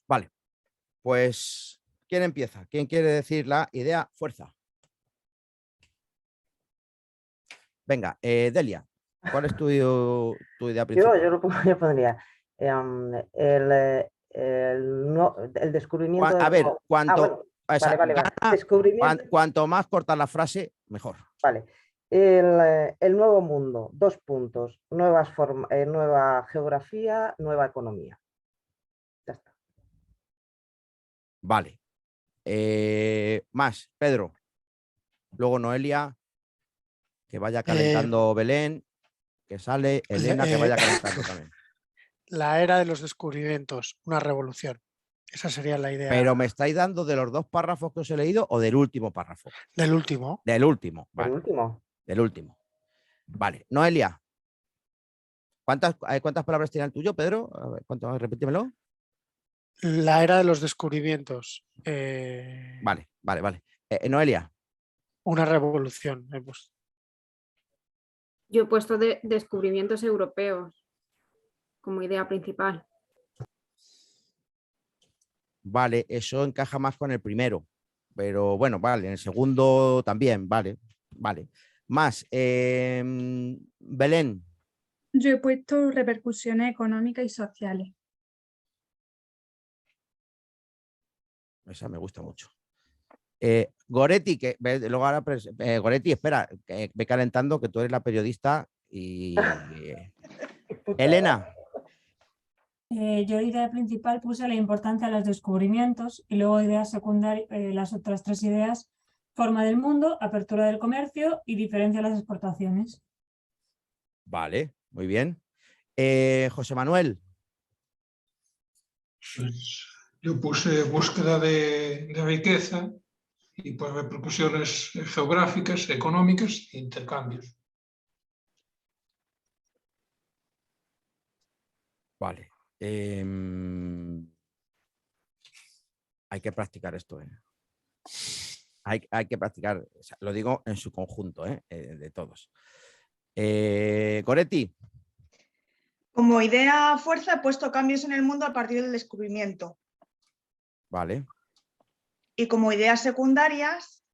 Vale, pues, ¿quién empieza? ¿Quién quiere decir la idea fuerza? Venga, Delia, ¿cuál es tu idea principal? Yo pondría el descubrimiento... A ver, O sea, Vale. gana, Descubrimiento. cuanto más corta la frase, mejor. Vale. El nuevo mundo, 2 puntos. Nueva geografía, nueva economía. Ya está. Vale. Más, Pedro. Luego Noelia, que vaya calentando Belén, que sale Elena, que vaya calentando también. La era de los descubrimientos, una revolución. Esa sería la idea. Pero ¿me estáis dando de los 2 párrafos que os he leído o del último párrafo? Del último. Del último, vale. El último. Del último. Vale. Noelia. ¿Cuántas palabras tiene el tuyo, Pedro? A ver, repítemelo. La era de los descubrimientos. Vale. Noelia. Una revolución. Yo he puesto de descubrimientos europeos como idea principal. Vale, eso encaja más con el primero. Pero bueno, vale, en el segundo también, vale. Más, Belén. Yo he puesto repercusiones económicas y sociales. Esa me gusta mucho. Goretti, luego ahora, Goretti, espera, que ve calentando, que tú eres la periodista y Elena. Yo idea principal puse la importancia de los descubrimientos y luego ideas secundarias, las otras 3 ideas, forma del mundo, apertura del comercio y diferencia de las exportaciones. Vale, muy bien. José Manuel. Pues yo puse búsqueda de riqueza y pues repercusiones geográficas, económicas e intercambios. Vale. Hay que practicar esto. Hay que practicar, o sea, lo digo en su conjunto, de todos. Goretti. Como idea fuerza he puesto cambios en el mundo a partir del descubrimiento. Vale. Y como ideas secundarias,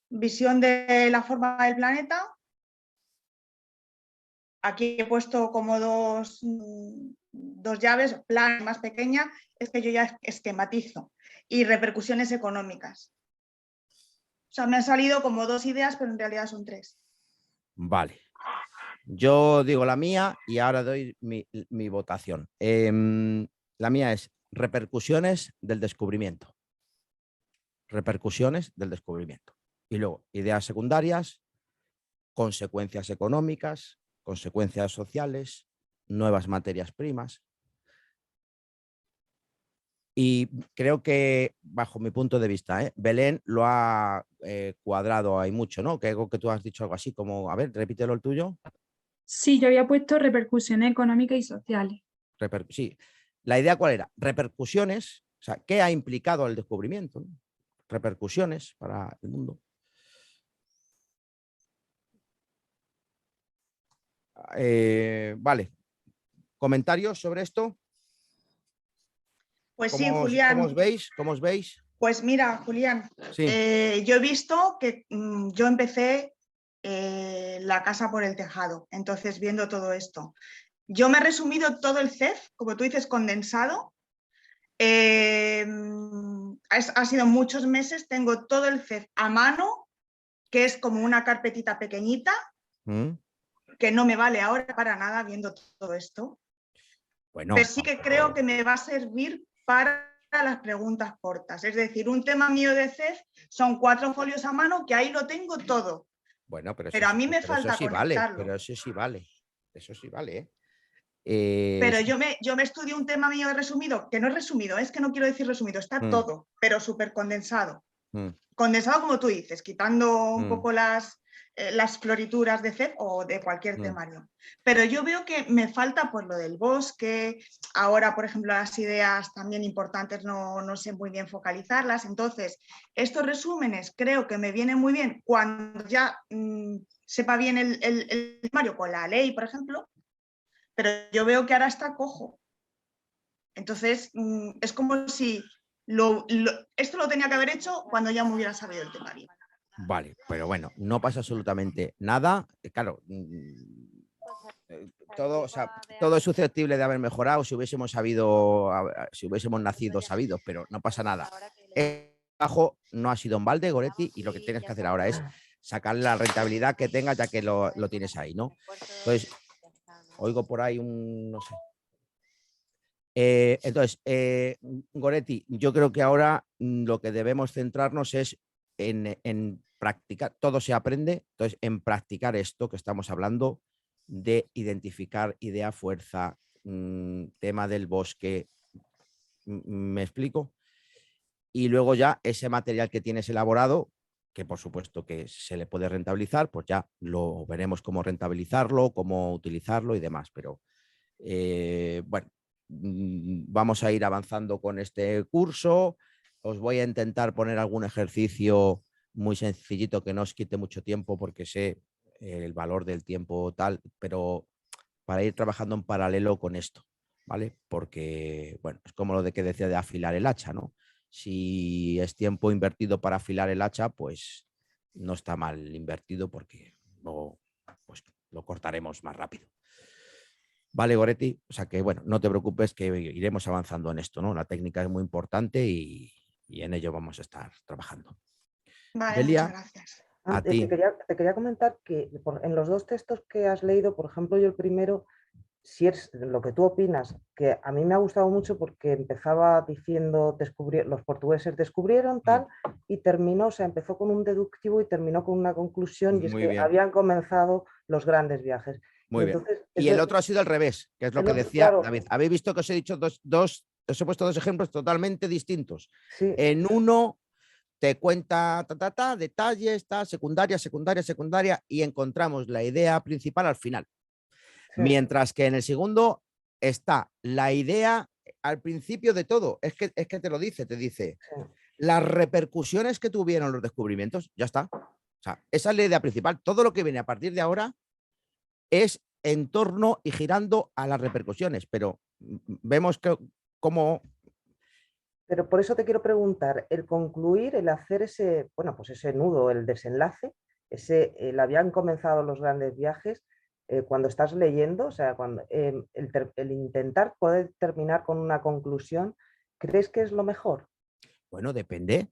visión de la forma del planeta. Aquí he puesto como dos llaves, plan más pequeña, es que yo ya esquematizo. Y repercusiones económicas. O sea, me han salido como 2 ideas, pero en realidad son 3. Vale. Yo digo la mía y ahora doy mi votación. La mía es repercusiones del descubrimiento. Repercusiones del descubrimiento. Y luego, ideas secundarias, consecuencias económicas, consecuencias sociales, nuevas materias primas. Y creo que, bajo mi punto de vista, Belén lo ha cuadrado ahí mucho, ¿no? Que algo que tú has dicho algo así como, a ver, repítelo el tuyo. Sí, yo había puesto repercusiones económicas y sociales. Sí. ¿La idea cuál era? Repercusiones, o sea, ¿qué ha implicado el descubrimiento? ¿No? Repercusiones para el mundo. Vale. ¿Comentarios sobre esto? Pues sí, Julián. ¿Cómo os veis? Pues mira, Julián, sí. Yo he visto que yo empecé la casa por el tejado, entonces viendo todo esto. Yo me he resumido todo el CEF, como tú dices, condensado. Ha sido muchos meses, tengo todo el CEF a mano, que es como una carpetita pequeñita, que no me vale ahora para nada viendo todo esto. Bueno, pero sí que creo que me va a servir para las preguntas cortas. Es decir, un tema mío de CEF son 4 folios a mano, que ahí lo tengo todo. Bueno, pero a mí me falta eso sí conectarlo. Pero eso sí vale. Eso sí vale, Pero yo me estudio un tema mío resumido, que no es resumido, es que no quiero decir resumido, está todo, pero súper condensado. Condensado como tú dices, quitando un poco las florituras de CEF o de cualquier temario. Pero yo veo que me falta pues lo del bosque, ahora por ejemplo las ideas también importantes no sé muy bien focalizarlas, entonces estos resúmenes creo que me vienen muy bien cuando ya sepa bien el temario con la ley, por ejemplo, pero yo veo que ahora está cojo. Entonces es como si esto lo tenía que haber hecho cuando ya me hubiera sabido el temario. Vale, pero bueno, no pasa absolutamente nada. Claro, todo es susceptible de haber mejorado si hubiésemos nacido sabidos, pero no pasa nada. trabajo no ha sido en balde, Goretti, y lo que tienes que hacer ahora es sacarle la rentabilidad que tengas, ya que lo tienes ahí, ¿no? Entonces, oigo por ahí no sé. Entonces, Goretti, yo creo que ahora lo que debemos centrarnos es en practicar, todo se aprende, entonces en practicar esto que estamos hablando de identificar idea, fuerza, tema del bosque, ¿me explico? Y luego ya ese material que tienes elaborado, que por supuesto que se le puede rentabilizar, pues ya lo veremos cómo rentabilizarlo, cómo utilizarlo y demás, pero bueno, vamos a ir avanzando con este curso. Os voy a intentar poner algún ejercicio muy sencillito que no os quite mucho tiempo porque sé el valor del tiempo tal, pero para ir trabajando en paralelo con esto, ¿vale? Porque, bueno, es como lo de que decía de afilar el hacha, ¿no? Si es tiempo invertido para afilar el hacha, pues no está mal invertido porque luego pues, lo cortaremos más rápido. Vale, Goretti, o sea que bueno, no te preocupes que iremos avanzando en esto, ¿no? La técnica es muy importante y en ello vamos a estar trabajando. Vale, Delia, muchas gracias. a ti. Te quería comentar que en los dos textos que has leído, por ejemplo, yo el primero, si es lo que tú opinas, que a mí me ha gustado mucho porque empezaba diciendo los portugueses descubrieron tal y terminó, o sea, empezó con un deductivo y terminó con una conclusión y es que habían comenzado los grandes viajes. Muy bien. Y el otro ha sido al revés, que es lo que decía David. Habéis visto que os he dicho os he puesto dos ejemplos totalmente distintos. Sí. En uno te cuenta detalles, secundaria, y encontramos la idea principal al final. Sí. Mientras que en el segundo está la idea al principio de todo. Es que te lo dice, sí. Las repercusiones que tuvieron los descubrimientos, ya está. O sea, esa es la idea principal. Todo lo que viene a partir de ahora es en torno y girando a las repercusiones, pero vemos que como... Pero por eso te quiero preguntar, el concluir, el hacer ese, bueno, pues ese nudo, el desenlace, el habían comenzado los grandes viajes, cuando estás leyendo, o sea, cuando, el intentar poder terminar con una conclusión, ¿crees que es lo mejor? Bueno, depende.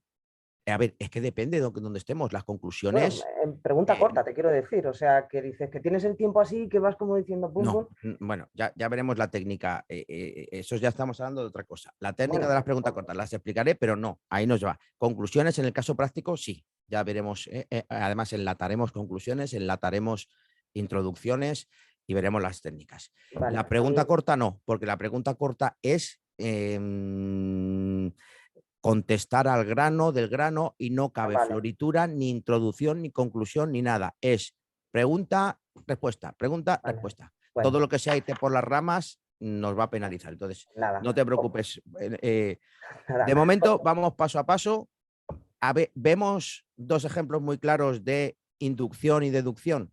A ver, es que depende de donde estemos. Las conclusiones... Bueno, pregunta corta, te quiero decir. O sea, que dices que tienes el tiempo así que vas como diciendo... Pum, no, bueno, ya veremos la técnica. Eso ya estamos hablando de otra cosa. La técnica de las preguntas cortas las explicaré, pero no, ahí nos va. Conclusiones en el caso práctico, sí. Ya veremos. Además, enlataremos conclusiones, enlataremos introducciones y veremos las técnicas. Vale, la pregunta corta no, porque la pregunta corta es... contestar al grano del grano y no cabe floritura, ni introducción, ni conclusión, ni nada. Es pregunta, respuesta, pregunta, respuesta. Bueno. Todo lo que sea irte por las ramas nos va a penalizar. Entonces, no te preocupes. De momento, vamos paso a paso. Vemos dos ejemplos muy claros de inducción y deducción.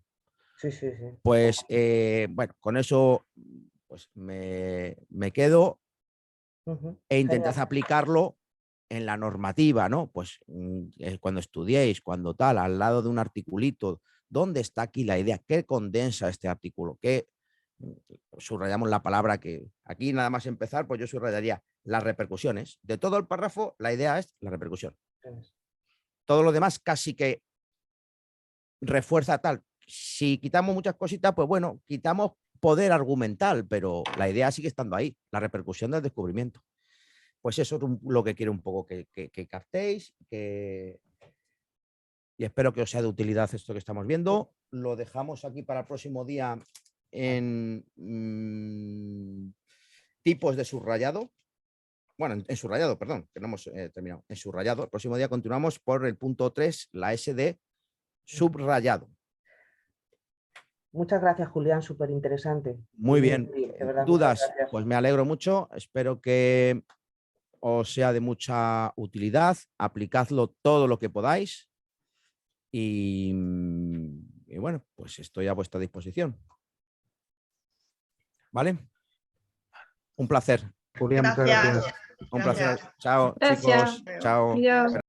Sí. Pues, bueno, con eso pues me quedo e intentad aplicarlo en la normativa, ¿no? Pues cuando estudiéis, cuando tal, al lado de un articulito, ¿dónde está aquí la idea? ¿Qué condensa este artículo? ¿Qué subrayamos la palabra que aquí nada más empezar, pues yo subrayaría las repercusiones. De todo el párrafo, la idea es la repercusión. Todo lo demás casi que refuerza tal. Si quitamos muchas cositas, pues bueno, quitamos poder argumental, pero la idea sigue estando ahí, la repercusión del descubrimiento. Pues eso es lo que quiero un poco que captéis y espero que os sea de utilidad esto que estamos viendo. Lo dejamos aquí para el próximo día en tipos de subrayado. Bueno, en subrayado, perdón, que no hemos terminado. En subrayado. El próximo día continuamos por el punto 3, la S de subrayado. Muchas gracias, Julián, súper interesante. Muy bien. ¿Dudas? Pues me alegro mucho. Espero que os sea de mucha utilidad, aplicadlo todo lo que podáis y bueno, pues estoy a vuestra disposición. ¿Vale? Un placer. Julián, muchas gracias. Un placer. Chao, gracias. chicos. Chao. Adiós.